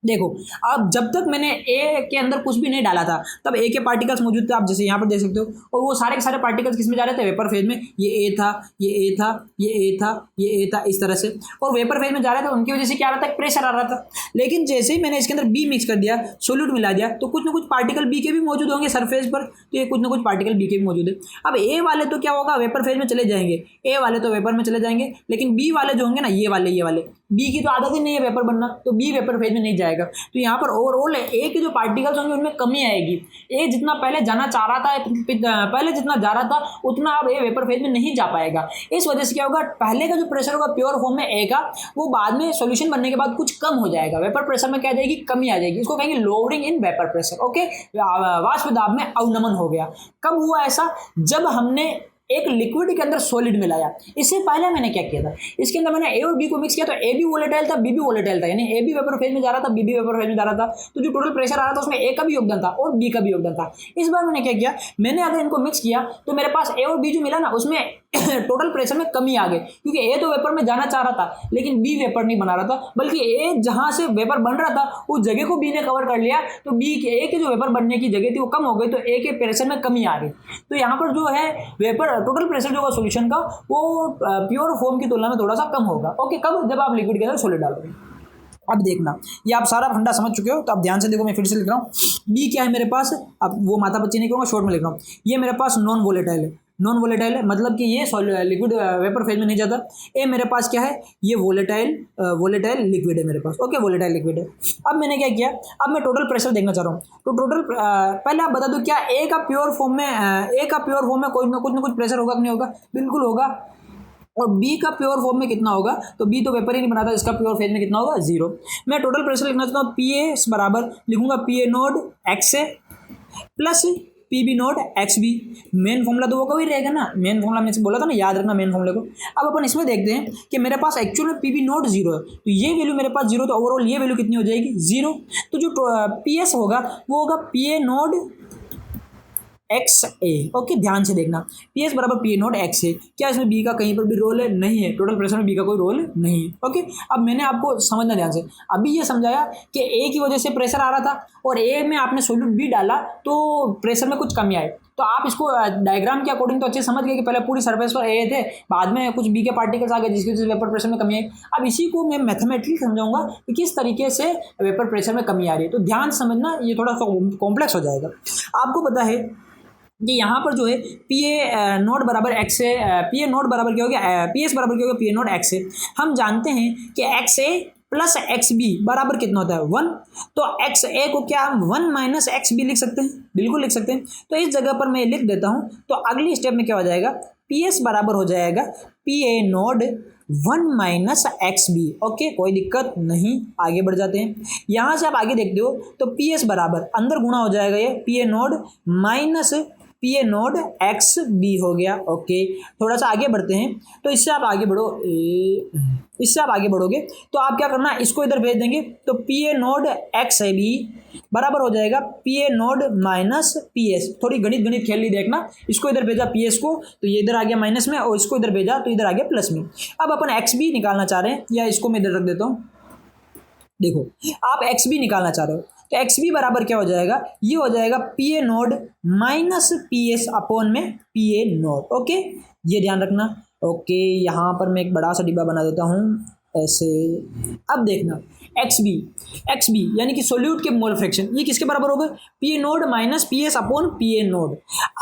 देखो, अब जब तक मैंने ए के अंदर कुछ भी नहीं डाला था तब ए के पार्टिकल्स मौजूद थे, आप जैसे यहाँ पर देख सकते हो, और वो सारे के सारे पार्टिकल्स किस में जा रहे थे, वेपर फेज में। ये ए था, ये ए था, ये ए था, ये ए था, इस तरह से, और वेपर फेज में जा रहे थे। उनकी वजह से क्या आ रहा था, प्रेशर आ रहा था। लेकिन जैसे ही मैंने इसके अंदर बी मिक्स कर दिया, सोल्यूट मिला दिया, तो कुछ ना कुछ पार्टिकल बी के भी मौजूद होंगे सरफेस पर, तो ये कुछ ना कुछ पार्टिकल बी के भी मौजूद है। अब ए वाले तो क्या होगा, वेपर फेज में चले जाएंगे, ए वाले तो वेपर में चले जाएंगे, लेकिन बी वाले जो होंगे ना, ये वाले बी की तो आदत ही नहीं है वेपर बनना, तो बी वेपर फेज में नहीं जाएगा। तो यहाँ पर ओवरऑल ए के जो पार्टिकल्स होंगे उनमें कमी आएगी। ए जितना पहले जाना चाह रहा था, पहले जितना जा रहा था उतना अब ए वेपर फेज में नहीं जा पाएगा। इस वजह से क्या होगा, पहले का जो प्रेशर होगा प्योर फॉर्म में ए का, वो बाद में सॉल्यूशन बनने के बाद कुछ कम हो जाएगा, वेपर प्रेशर में क्या आ जाएगी, कमी आ जाएगी। इसको कहेंगे lowering in vapour pressure. Okay, वाष्प दाब में अवनमन हो गया। कब हुआ ऐसा, जब हमने एक लिक्विड के अंदर सॉलिड मिलाया। इससे पहले मैंने क्या किया था, इसके अंदर मैंने ए और बी को मिक्स किया, तो ए भी वोलेटाइल था, बी भी वोलेटाइल था, यानी ए भी वेपर फेज में जा रहा था, बी भी वेपर फेज में जा रहा था। तो जो टोटल प्रेशर आ रहा था उसमें ए का भी योगदान था और बी का भी योगदान था। इस बार मैंने क्या किया, मैंने अगर इनको मिक्स किया तो मेरे पास ए और बी जो मिला ना, उसमें टोटल प्रेशर में कमी आ गई, क्योंकि ए तो वेपर में जाना चाह रहा था लेकिन बी वेपर नहीं बना रहा था, बल्कि ए जहां से वेपर बन रहा था उस जगह को बी ने कवर कर लिया, तो बी के ए के जो वेपर बनने की जगह थी वो कम हो गई, तो ए के प्रेशर में कमी आ गई। तो यहाँ पर जो है वेपर टोटल प्रेशर जो सॉल्यूशन का वो प्योर फॉर्म की तुलना में थोड़ा सा कम होगा। ओके, कब, जब आप लिक्विड के अंदर सॉलिड डालोगे। अब देखना, ये आप सारा फंडा समझ चुके हो, तो आप ध्यान से देखो, मैं फिर से लिख रहा हूँ। बी क्या है मेरे पास, अब वो माता बच्ची नहीं कहूँगा, शॉर्ट में लिख रहा हूँ। ये मेरे पास नॉन वोलेटाइल है, नॉन वोलेटाइल है, मतलब कि ये लिक्विड वेपर फेज में नहीं जाता। ए मेरे पास क्या है, ये वोलेटाइल लिक्विड है मेरे पास। ओके, वोलेटाइल लिक्विड है। अब मैंने क्या किया, अब मैं टोटल प्रेशर देखना चाह रहा हूँ। तो टोटल पहले आप बता दो, क्या ए का प्योर फॉर्म में कुछ ना कुछ प्रेशर होगा कि नहीं होगा, बिल्कुल होगा। और बी का प्योर फॉर्म में कितना होगा, तो बी तो वेपर ही नहीं बनाता, इसका प्योर फेज में कितना होगा, जीरो। मैं टोटल प्रेशर लिखना चाहता हूँ, पी ए बराबर लिखूंगा पी ए नोड एक्स ए plus p b naught x b. Main formula तो वो कभी रहेगा ना, मेन फॉर्मूला में से बोला था ना, याद रखना मेन फॉर्मूले को। अब अपन इसमें देखते हैं कि मेरे पास एक्चुअल में पी बी नोट जीरो है, तो ये वैल्यू मेरे पास जीरो, तो ओवरऑल ये वैल्यू कितनी हो जाएगी, जीरो। तो जो पी एस होगा वो होगा P A node x A. Okay, ध्यान से देखना, पी एस बराबर पी ए नोट एक्स ए। क्या इसमें बी का कहीं पर भी रोल है? नहीं है, टोटल प्रेशर में बी का कोई रोल नहीं है। ओके, अब मैंने आपको समझना ध्यान से, अभी ये समझाया कि ए की वजह से प्रेशर आ रहा था और ए में आपने सोल्यूट बी डाला तो प्रेशर में कुछ कमी आई। तो आप इसको डायग्राम के अकॉर्डिंग तो अच्छे समझ गए कि पहले पूरी सरफेस पर ए थे, बाद में कुछ बी के पार्टिकल्स आ गए जिसकी वजह से वेपर प्रेशर में कमी आई। अब इसी को मैं मैथमेटिकली समझाऊंगा कि किस तरीके से वेपर प्रेशर में कमी आ रही है। तो ध्यान समझना, ये थोड़ा सा कॉम्प्लेक्स हो जाएगा। आपको पता है कि यहाँ पर जो है पी ए नोट बराबर एक्स है, पी ए नोट बराबर क्या हो गया, पी एस बराबर क्या हो गया, पी ए नोट एक्स है। हम जानते हैं कि एक्स ए प्लस एक्स बी बराबर कितना होता है? 1। तो एक्स ए को क्या हम 1 माइनस एक्स बी लिख सकते हैं? बिल्कुल लिख सकते हैं। तो इस जगह पर मैं लिख देता हूँ। तो अगली स्टेप में क्या हो जाएगा, पी एस बराबर हो जाएगा P A naught 1 minus x b. Okay, कोई दिक्कत नहीं, आगे बढ़ जाते हैं। यहाँ से आप आगे देखते हो तो पी एस बराबर अंदर गुणा हो जाएगा ये p A node minus P A node x b हो गया। ओके, थोड़ा सा आगे बढ़ते हैं। तो इससे आप आगे बढ़ो, इससे आप आगे बढ़ोगे तो आप क्या करना, इसको इधर भेज देंगे तो P A node x a b बराबर हो जाएगा P A node minus P s. थोड़ी गणित खेल ली देखना, इसको इधर भेजा पी एस को तो ये इधर आ गया माइनस में, और इसको इधर भेजा तो इधर आ गया प्लस में। अब अपन एक्स बी निकालना चाह रहे हैं, या इसको मैं इधर रख देता हूँ। देखो, आप एक्स बी निकालना चाह रहे हो तो एक्स बी बराबर क्या हो जाएगा, ये हो जाएगा P A node minus P S upon में पी ए नोड। ओके, ये ध्यान रखना। ओके, यहाँ पर मैं एक बड़ा सा डिब्बा बना देता हूँ ऐसे। अब देखना, एक्स बी यानी कि सोल्यूट के मोल फ्रैक्शन, ये किसके बराबर होगा, P A node minus P S upon p A naught.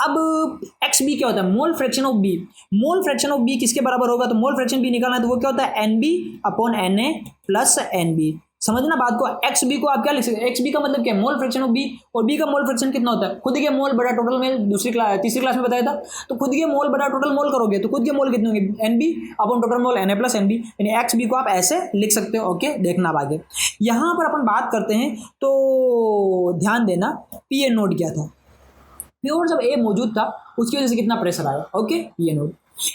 अब एक्स बी क्या होता है, mole fraction of b. Mole fraction of b किसके बराबर होगा, तो मोल फ्रैक्शन बी निकालना है तो वो क्या होता है, एन बी अपॉन एन ए प्लस एन बी। समझना बात को, एक्स बी को आप क्या लिख सकते हैं, एक्स बी का मतलब क्या है, मोल फ्रैक्शन ऑफ बी। और बी का मोल फ्रैक्शन कितना होता है, खुद के मोल बड़ा टोटल मोल, तीसरी क्लास में बताया था। तो खुद के मोल बड़ा टोटल मोल करोगे तो खुद के मोल कितने होंगे, n B upon total mole N A plus N b, यानी एक्स बी को आप ऐसे लिख सकते हो। ओके, देखना आगे। यहाँ पर अपन बात करते हैं तो ध्यान देना, पी ए नोड क्या था, प्योर जब ए मौजूद था उसकी वजह से कितना प्रेशर आया। ओके, पी ए नोड,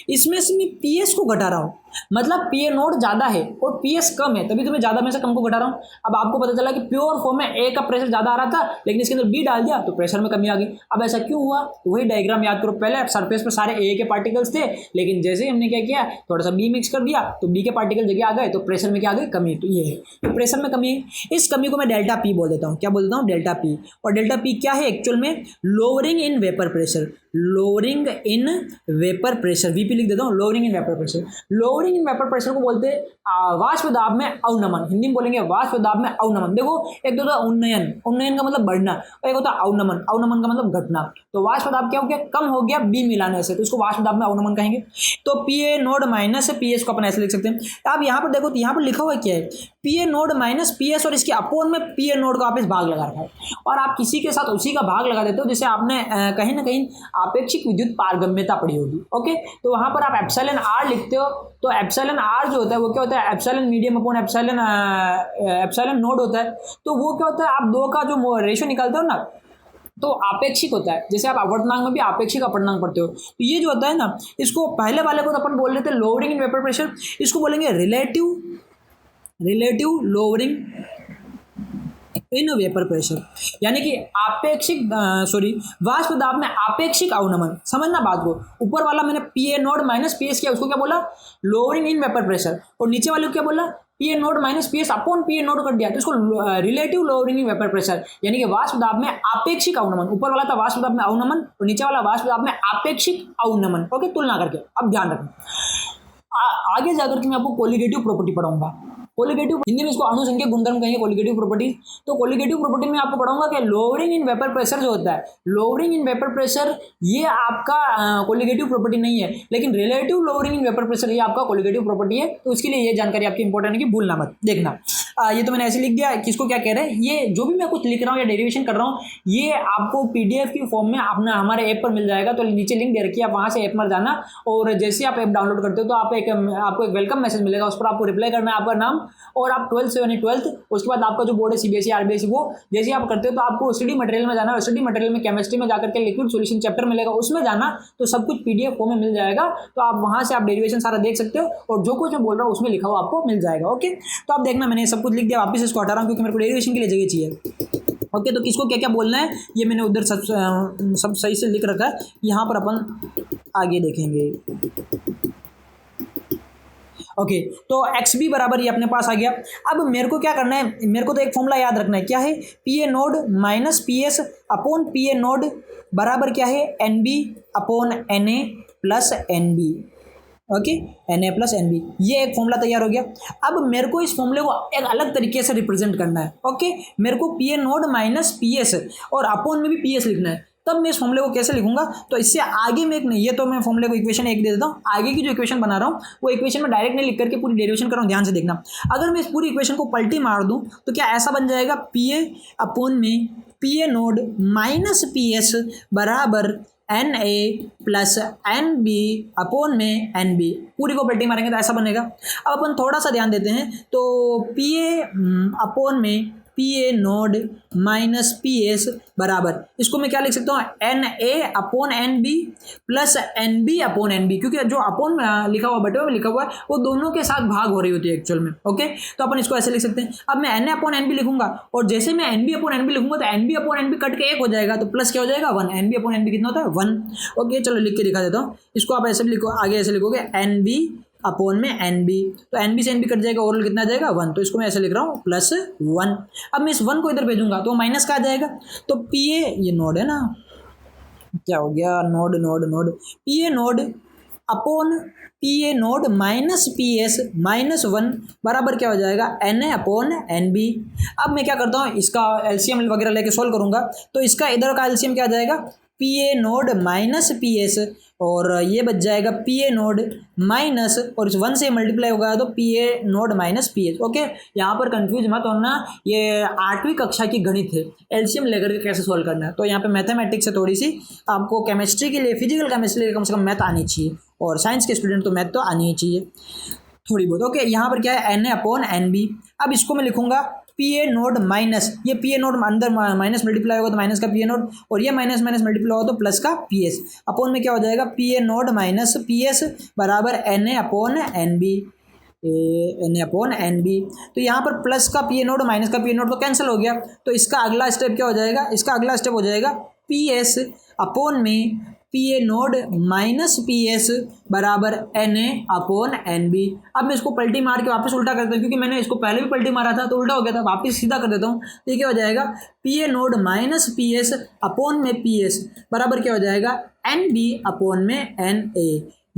इसमें से मैं पी एस को घटा रहा हूँ, मतलब पी ए नोड ज़्यादा है और पी एस कम है, तभी तो मैं ज़्यादा में से कम को घटा रहा हूँ। अब आपको पता चला कि प्योर फॉर्म में ए का प्रेशर ज़्यादा आ रहा था, लेकिन इसके अंदर बी डाल दिया तो प्रेशर में कमी आ गई। अब ऐसा क्यों हुआ, तो वही डायग्राम याद करो, पहले सरफेस पर सारे ए के पार्टिकल्स थे, लेकिन जैसे ही हमने क्या किया, थोड़ा सा बी मिक्स कर दिया तो बी के पार्टिकल जगह आ गए तो प्रेशर में क्या आ गई, कमी। तो ये है, तो प्रेशर में कमी है। इस कमी को मैं डेल्टा पी बोल देता हूँ। क्या बोलता हूँ, डेल्टा पी। और डेल्टा पी क्या है एक्चुअल में, lowering in vapour pressure, lowering in vapour pressure, VP लिख देता हूँ, lowering in vapour pressure. Lowering in vapour pressure को बोलते हैं वाष्प दाब में अवनमन, हिंदी में बोलेंगे वाष्प दाब में अवनमन। देखो, एक तो होता है उन्नयन, उन्नयन का मतलब बढ़ना, और एक होता है अवनमन, अवनमन का मतलब घटना। तो वाष्प दाब क्या हो गया, कम हो गया बी मिलाने से, तो इसको वाष्प दाब में अवनमन कहेंगे। तो P A node minus P S को अपन ऐसे लिख सकते हैं। अब यहाँ पर देखो तो यहाँ पर लिखा हुआ क्या है, पी ए नोड माइनस पी एस, और इसके अपोन में पी ए नोड का आप इस भाग लगा रखा है, और आप किसी के साथ उसी का भाग लगा देते हो, जैसे आपने कहीं ना कहीं आपेक्षिक विद्युत पारगम्यता पढ़ी होगी। ओके, तो वहाँ पर आप एप्सिलॉन आर लिखते हो, तो एप्सिलॉन आर जो होता है वो क्या होता है, epsilon medium upon epsilon node होता है। तो वो क्या होता है, आप दो का जो रेशो निकालते हो ना, तो आपेक्षिक होता है। जैसे आप अपवर्तनांक में भी आपेक्षिक अपवर्तनांक पढ़ते हो, तो ये जो होता है ना, इसको पहले वाले को तो अपन बोल रहे थे लोअरिंग इन वेपर प्रेशर, इसको बोलेंगे relative lowering in vapour pressure, यानी कि आपेक्षिक वाष्प दाब में आपेक्षिक अवनमन। समझना बात को, ऊपर वाला मैंने P A node minus P S किया, उसको क्या बोला, लोअरिंग इन वेपर प्रेशर, और नीचे वाले को क्या बोला, P A node minus P S upon p A node कर दिया, तो इसको relative lowering in vapour pressure, यानी कि वाष्प दाब में आपेक्षिक अवनमन। ऊपर वाला था वाष्प दाब में अवनमन, और नीचे वाला वाष्प दाब में आपेक्षिक अवनमन। ओके, तुलना करके। अब ध्यान रखना, आगे जाकर के मैं आपको कोलिगेटिव प्रॉपर्टी पढ़ाऊंगा। कोलिगेटिव, हिंदी में इसको अनुसंख्यक गुणधर्म कहेंगे, कोलिगेटिव प्रॉपर्टी। तो कोलिगेटिव प्रॉपर्टी में आपको पढ़ाऊंगा कि लोअरिंग इन वेपर प्रेशर जो होता है, लोअरिंग इन वेपर प्रेशर ये आपका कोलिगेटिव प्रॉपर्टी नहीं है, लेकिन relative lowering in vapour pressure ये आपका कोलिगेटिव प्रॉपर्टी है। तो इसके लिए ये जानकारी आपकी इंपॉर्टेंट है कि भूलना मत। देखना, ये तो मैंने ऐसे लिख दिया, किसको क्या कह रहे हैं, ये जो भी मैं कुछ लिख रहा हूँ या डेरिवेशन कर रहा हूँ, ये आपको पीडीएफ की फॉर्म में अपना हमारे ऐप पर मिल जाएगा। तो नीचे लिंक दे रखी है, आप वहाँ से ऐप में जाना, और जैसे आप ऐप डाउनलोड करते हो तो आपको एक वेलकम मैसेज मिलेगा, उस पर आपको रिप्लाई करना है, आपका नाम और आप 12th यानी 12th, उसके बाद आपका जो बोर्ड है सीबीएसई आरबीएसई, वो जैसे आप करते हो तो आपको स्टडी मटेरियल में जाना है। स्टडी मटेरियल में केमिस्ट्री में जाकर के लिक्विड सॉल्यूशन चैप्टर मिलेगा, उसमें जाना, तो सब कुछ पीडीएफ फॉर्म में मिल जाएगा। तो आप वहाँ से आप डेरिवेशन सारा देख सकते हो, और जो कुछ मैं बोल रहा हूँ उसमें लिखा हुआ आपको मिल जाएगा। ओके, तो आप देखना, मैंने सब कुछ लिख दिया, वापस इसको हटा रहा हूँ क्योंकि मेरे को डेरिवेशन के लिए जगह चाहिए। ओके, तो किसको क्या क्या बोलना है ये मैंने उधर सब सही से लिख रखा है, यहाँ पर अपन आगे देखेंगे। ओके, तो एक्स बी बराबर ये अपने पास आ गया। अब मेरे को क्या करना है, मेरे को तो एक फॉर्मूला याद रखना है, क्या है, पी ए node minus P S upon p ए नोड बराबर क्या है, एन बी अपॉन एन ए plus N b. Okay, n ए प्लस एन बी, ये एक फॉर्मूला तैयार हो गया। अब मेरे को इस फॉर्मूले को एक अलग तरीके से रिप्रेजेंट करना है। ओके, मेरे को P A node minus P S और अपॉन में भी पी एस लिखना है। तब मैं इस फॉर्मूले को कैसे लिखूंगा, तो इससे आगे में एक नहीं, ये तो मैं फॉर्मूले को इक्वेशन एक दे देता हूँ, आगे की जो इक्वेशन बना रहा हूँ वो इक्वेशन में डायरेक्ट नहीं लिख करके पूरी डेरिवेशन कर रहा हूँ, ध्यान से देखना। अगर मैं इस पूरी इक्वेशन को पलटी मार दूँ तो क्या ऐसा बन जाएगा, पी ए अपॉन में P A node minus P S बराबर एन ए प्लस एन बी अपॉन में एन बी, पूरी को पलटी मारेंगे तो ऐसा बनेगा। अब अपन थोड़ा सा ध्यान देते हैं, तो पी ए अपॉन में P A node minus P S बराबर, इसको मैं क्या लिख सकता हूँ, एन ए upon N b plus N B upon N b, क्योंकि जो अपॉन लिखा हुआ बटे में लिखा हुआ है वो दोनों के साथ भाग हो रही होती है एक्चुअल में। ओके, तो अपन इसको ऐसे लिख सकते हैं। अब मैं एन ए अपॉन एन बी लिखूंगा और जैसे मैं n B upon N b लिखूंगा तो n B upon N b cut के एक हो जाएगा, तो प्लस क्या हो जाएगा, one. N B upon N b कितना होता है, वन। ओके, चलो लिख के दिखा देता हूँ इसको, आप ऐसे भी लिखो, आगे ऐसे लिखोगे एन बी अपॉन में एन बी, तो एन बी से एन बी कट जाएगा, ओवरऑल कितना आ जाएगा, वन। तो इसको मैं ऐसे लिख रहा हूँ प्लस वन। अब मैं इस वन को इधर भेजूंगा तो माइनस का आ जाएगा, तो पी ए, ये नोड है ना, क्या हो गया, नोड नोड नोड, पी ए नोड अपॉन पी ए node minus P s minus one बराबर क्या हो जाएगा, एन ए अपॉन एन बी। अब मैं क्या करता हूँ, इसका एलसीएम वगैरह लेके सोल्व करूंगा, तो इसका इधर का एलसीएम क्या आ जाएगा, P A node minus P S और ये बच जाएगा पी ए नोड माइनस, और इस वन से मल्टीप्लाई होगा तो P A node minus P S. Okay, यहाँ पर कंफ्यूज मत होना, ये 8वीं कक्षा की गणित है, एलसीएम लेकर के कैसे सोल्व करना है। तो यहाँ पे मैथमेटिक्स से थोड़ी सी आपको केमिस्ट्री के लिए, फिजिकल केमिस्ट्री के लिए कम से कम मैथ आनी चाहिए, और साइंस के स्टूडेंट तो मैथ तो आनी ही चाहिए थोड़ी बहुत। ओके, यहाँ पर क्या है, एन ए अपॉन एन बी। अब इसको मैं लिखूंगा पी ए नोड माइनस, ये पी ए नोड अंदर माइनस मल्टीप्लाई होगा तो माइनस का पी ए नोड, और ये माइनस माइनस मल्टीप्लाई होगा तो प्लस का पी एस, अपॉन में क्या हो जाएगा, P A node minus P S बराबर एन ए अपॉन एन बी, एन ए अपॉन एन बी। तो यहाँ पर प्लस का पी ए नोड माइनस का पी ए नोड तो कैंसिल हो गया, तो इसका अगला स्टेप क्या हो जाएगा, इसका अगला स्टेप हो जाएगा पी एस अपॉन में P A node minus P S बराबर एन ए अपॉन एन बी। अब मैं इसको पलटी मार के वापस उल्टा करता हूँ, क्योंकि मैंने इसको पहले भी पलटी मारा था तो उल्टा हो गया था, वापस सीधा कर देता हूँ। तो ये क्या हो जाएगा, P A node minus P S upon में पी एस बराबर क्या हो जाएगा, एन बी अपॉन में एन ए।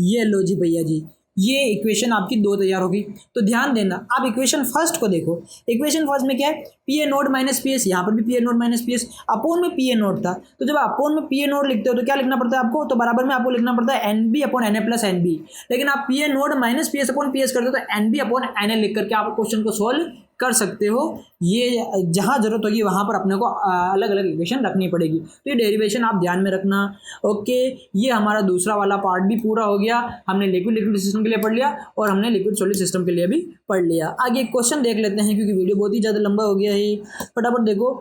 ये लो जी भैया जी, ये इक्वेशन आपकी 2 तैयार होगी। तो ध्यान देना, आप इक्वेशन फर्स्ट को देखो, इक्वेशन फर्स्ट में क्या है, पी ए नोड माइनस पी एस, यहाँ पर भी P A node minus P S, upon में पी ए नोड था, तो जब अपॉन में पी ए नोड लिखते हो तो क्या लिखना पड़ता है आपको, तो बराबर में आपको लिखना पड़ता है एन बी अपॉन एन ए प्लस एन बी। लेकिन आप पी ए node minus P S upon p s करते हो तो n B upon n a लिख करके आप क्वेश्चन को सोल्व कर सकते हो। ये जहाँ जरूरत होगी वहाँ पर अपने को अलग अलग इक्वेशन रखनी पड़ेगी, तो ये डेरिवेशन आप ध्यान में रखना। ओके, ये हमारा दूसरा वाला पार्ट भी पूरा हो गया, हमने लिक्विड सिस्टम के लिए पढ़ लिया और हमने लिक्विड सॉलिड सिस्टम के लिए भी पढ़ लिया। आगे एक क्वेश्चन देख लेते हैं, क्योंकि वीडियो बहुत ही ज़्यादा लंबा हो गया है। फटाफट देखो,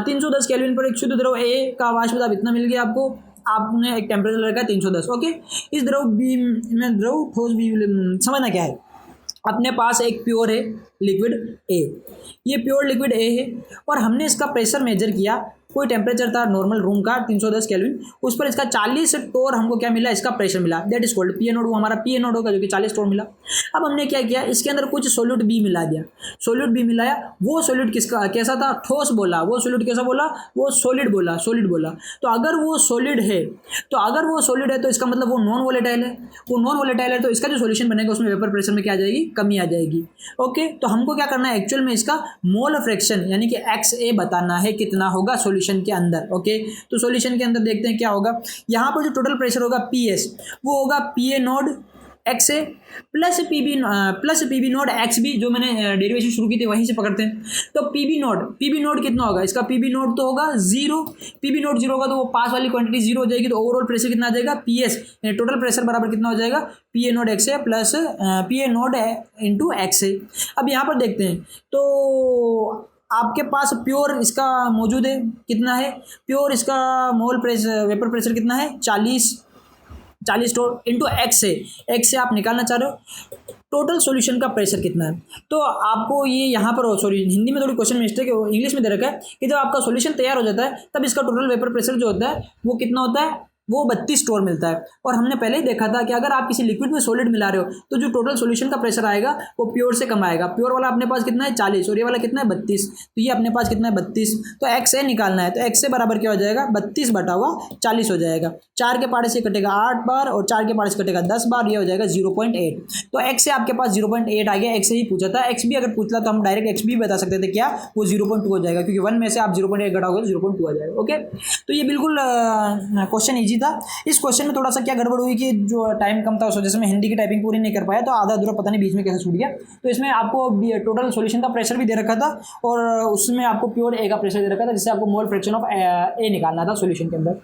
310 केल्विन पर एक शुद्ध द्रव ए का वाष्प दाब इतना मिल गया आपको, आपने एक टेम्परेचर रखा है 310। ओके, इस द्रव बी में द्रव ठोस बी समझना क्या है, अपने पास एक प्योर है लिक्विड ए, ये प्योर लिक्विड ए है और हमने इसका प्रेशर मेजर किया, कोई टेम्परेचर था नॉर्मल रूम का 310 केल्विन, उस पर इसका 40 टोर हमको क्या मिला, इसका प्रेशर मिला, that is called P A node. वो हमारा पी ए नोड होगा जो कि 40 टोर मिला। अब हमने क्या किया, इसके अंदर कुछ सोल्यूट बी मिला दिया, सोल्यूट बी मिलाया, वो सोल्यूट किसका कैसा था, ठोस बोला, वो सोल्यूट कैसा बोला, वो सॉलिड बोला, सॉलिड बोला। तो अगर वो सॉलिड है, तो अगर वो सॉलिड है तो इसका मतलब वो नॉन वोलेटाइल है, वो नॉन वोलेटाइल है तो इसका जो सोल्यूशन बनेगा उसमें वेपर प्रेशर में क्या आ जाएगी, कमी आ जाएगी। ओके, तो हमको क्या करना है, एक्चुअल में इसका मोल फ्रैक्शन यानी कि एक्स ए बताना है, कितना होगा सॉल्यूशन के अंदर। ओके, तो सॉल्यूशन के अंदर देखते हैं क्या होगा, यहाँ पर जो टोटल प्रेशर होगा पी एस, वो होगा P A node x A plus p B naught x b, जो मैंने डेरिवेशन शुरू की थी वहीं से पकड़ते हैं। तो पी बी नोड कितना होगा, इसका पी बी नोड तो होगा 0, पी बी नोड 0 होगा तो वो पास वाली क्वांटिटी 0 हो जाएगी, तो ओवरऑल प्रेशर कितना आ जाएगा, पी एस टोटल प्रेशर बराबर कितना हो जाएगा, P A node x A plus P A node into X A. अब यहाँ पर देखते हैं, तो आपके पास प्योर इसका मौजूद है, कितना है प्योर, इसका मोल प्रेशर वेपर प्रेशर कितना है 40 टोर इंटू एक्स से आप निकालना चाह रहे हो, टोटल सॉल्यूशन का प्रेशर कितना है। तो आपको ये यहाँ पर सॉरी हिंदी में थोड़ी क्वेश्चन मिस्टेक है, इंग्लिश में दे रखा है कि जब आपका सॉल्यूशन तैयार हो जाता है तब इसका टोटल वेपर प्रेशर जो होता है वो कितना होता है, वो 32 टोर मिलता है। और हमने पहले ही देखा था कि अगर आप किसी लिक्विड में सॉलिड मिला रहे हो तो जो टोटल सॉल्यूशन का प्रेशर आएगा वो प्योर से कम आएगा। प्योर वाला अपने पास कितना है 40 और ये वाला कितना है 32, तो ये अपने पास कितना है 32। तो एक्स ए निकालना है तो एक्स से बराबर क्या हो जाएगा 32 बटा हुआ 40 हो जाएगा। 4 के पाड़े से कटेगा 8 बार और 4 के पाड़े से कटेगा 10 बार, ये हो जाएगा 0.8। तो एक्स से आपके पास 0.8 आ गया। एक्स से ही पूछा था, एक्स भी अगर पूछता तो हम डायरेक्ट एक्स भी बता सकते थे क्या, वो 0.2 हो जाएगा क्योंकि 1 में से आप 0.8 घटाओगे तो 0.2 आ जाएगा। ओके, तो ये बिल्कुल क्वेश्चन ईजी था। इस क्वेश्चन में थोड़ा सा क्या गड़बड़ हुई कि जो टाइम कम था उस वजह से मैं हिंदी की टाइपिंग पूरी नहीं कर पाया, तो आधा अधूरा पता नहीं बीच में कैसे छूट गया। तो इसमें आपको टोटल सॉल्यूशन का प्रेशर भी दे रखा था और उसमें आपको प्योर ए का प्रेशर दे रखा था, जिससे आपको मोल फ्रैक्शन ऑफ ए निकालना था सॉल्यूशन के अंदर।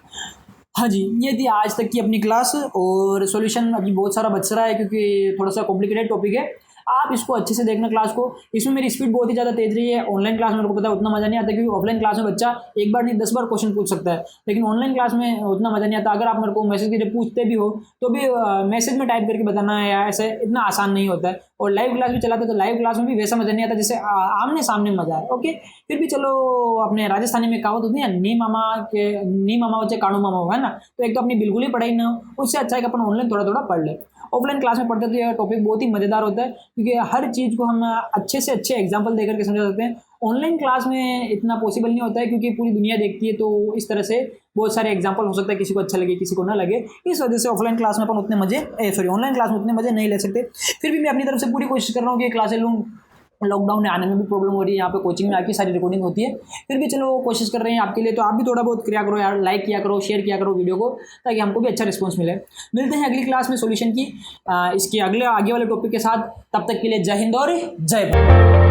हाँ जी, ये थी आज तक की अपनी क्लास और सॉल्यूशन अभी बहुत सारा बच रहा है क्योंकि थोड़ा सा कॉम्प्लिकेटेड टॉपिक है। आप इसको अच्छे से देखना क्लास को। इसमें मेरी स्पीड बहुत ही ज़्यादा तेज रही है। ऑनलाइन क्लास में मेरे को पता है उतना मज़ा नहीं आता क्योंकि ऑफलाइन क्लास में बच्चा एक बार नहीं 10 बार क्वेश्चन पूछ सकता है, लेकिन ऑनलाइन क्लास में उतना मज़ा नहीं आता। अगर आप मेरे को मैसेज करके पूछते भी हो तो भी मैसेज में टाइप करके बताना है या ऐसे इतना आसान नहीं होता है। और लाइव क्लास भी चलाते तो लाइव क्लास में भी वैसा मज़ा नहीं आता जैसे आमने सामने मज़ा है। ओके, फिर भी चलो, अपने राजस्थानी में कहावत होती है नी मामा बच्चे काणू मामा हो, है ना। तो एक तो अपनी बिल्कुल ही पढ़ाई ना हो, उससे अच्छा है कि अपन ऑनलाइन थोड़ा थोड़ा पढ़ ले। ऑफलाइन क्लास में पढ़ते तो यह टॉपिक बहुत ही मज़ेदार होता है क्योंकि हर चीज़ को हम अच्छे से अच्छे एग्जाम्पल देकर के समझा सकते हैं। ऑनलाइन क्लास में इतना पॉसिबल नहीं होता है क्योंकि पूरी दुनिया देखती है, तो इस तरह से बहुत सारे एग्जाम्पल हो सकता है, किसी को अच्छा लगे किसी को ना लगे। इस वजह से ऑफलाइन क्लास में अपन उतने ऑनलाइन क्लास में उतने मजे नहीं ले सकते। फिर भी मैं अपनी तरफ से पूरी कोशिश कर रहा हूँ कि क्लासें लूँ। लॉकडाउन में आने में भी प्रॉब्लम हो रही है, यहाँ पे कोचिंग में आके सारी रिकॉर्डिंग होती है। फिर भी चलो कोशिश कर रहे हैं आपके लिए, तो आप भी थोड़ा बहुत किया करो यार, लाइक किया करो, शेयर किया करो वीडियो को, ताकि हमको भी अच्छा रिस्पॉन्स मिले। मिलते हैं अगली क्लास में सॉल्यूशन की इसके आगे वाले टॉपिक के साथ। तब तक के लिए जय हिंद और जय भारत।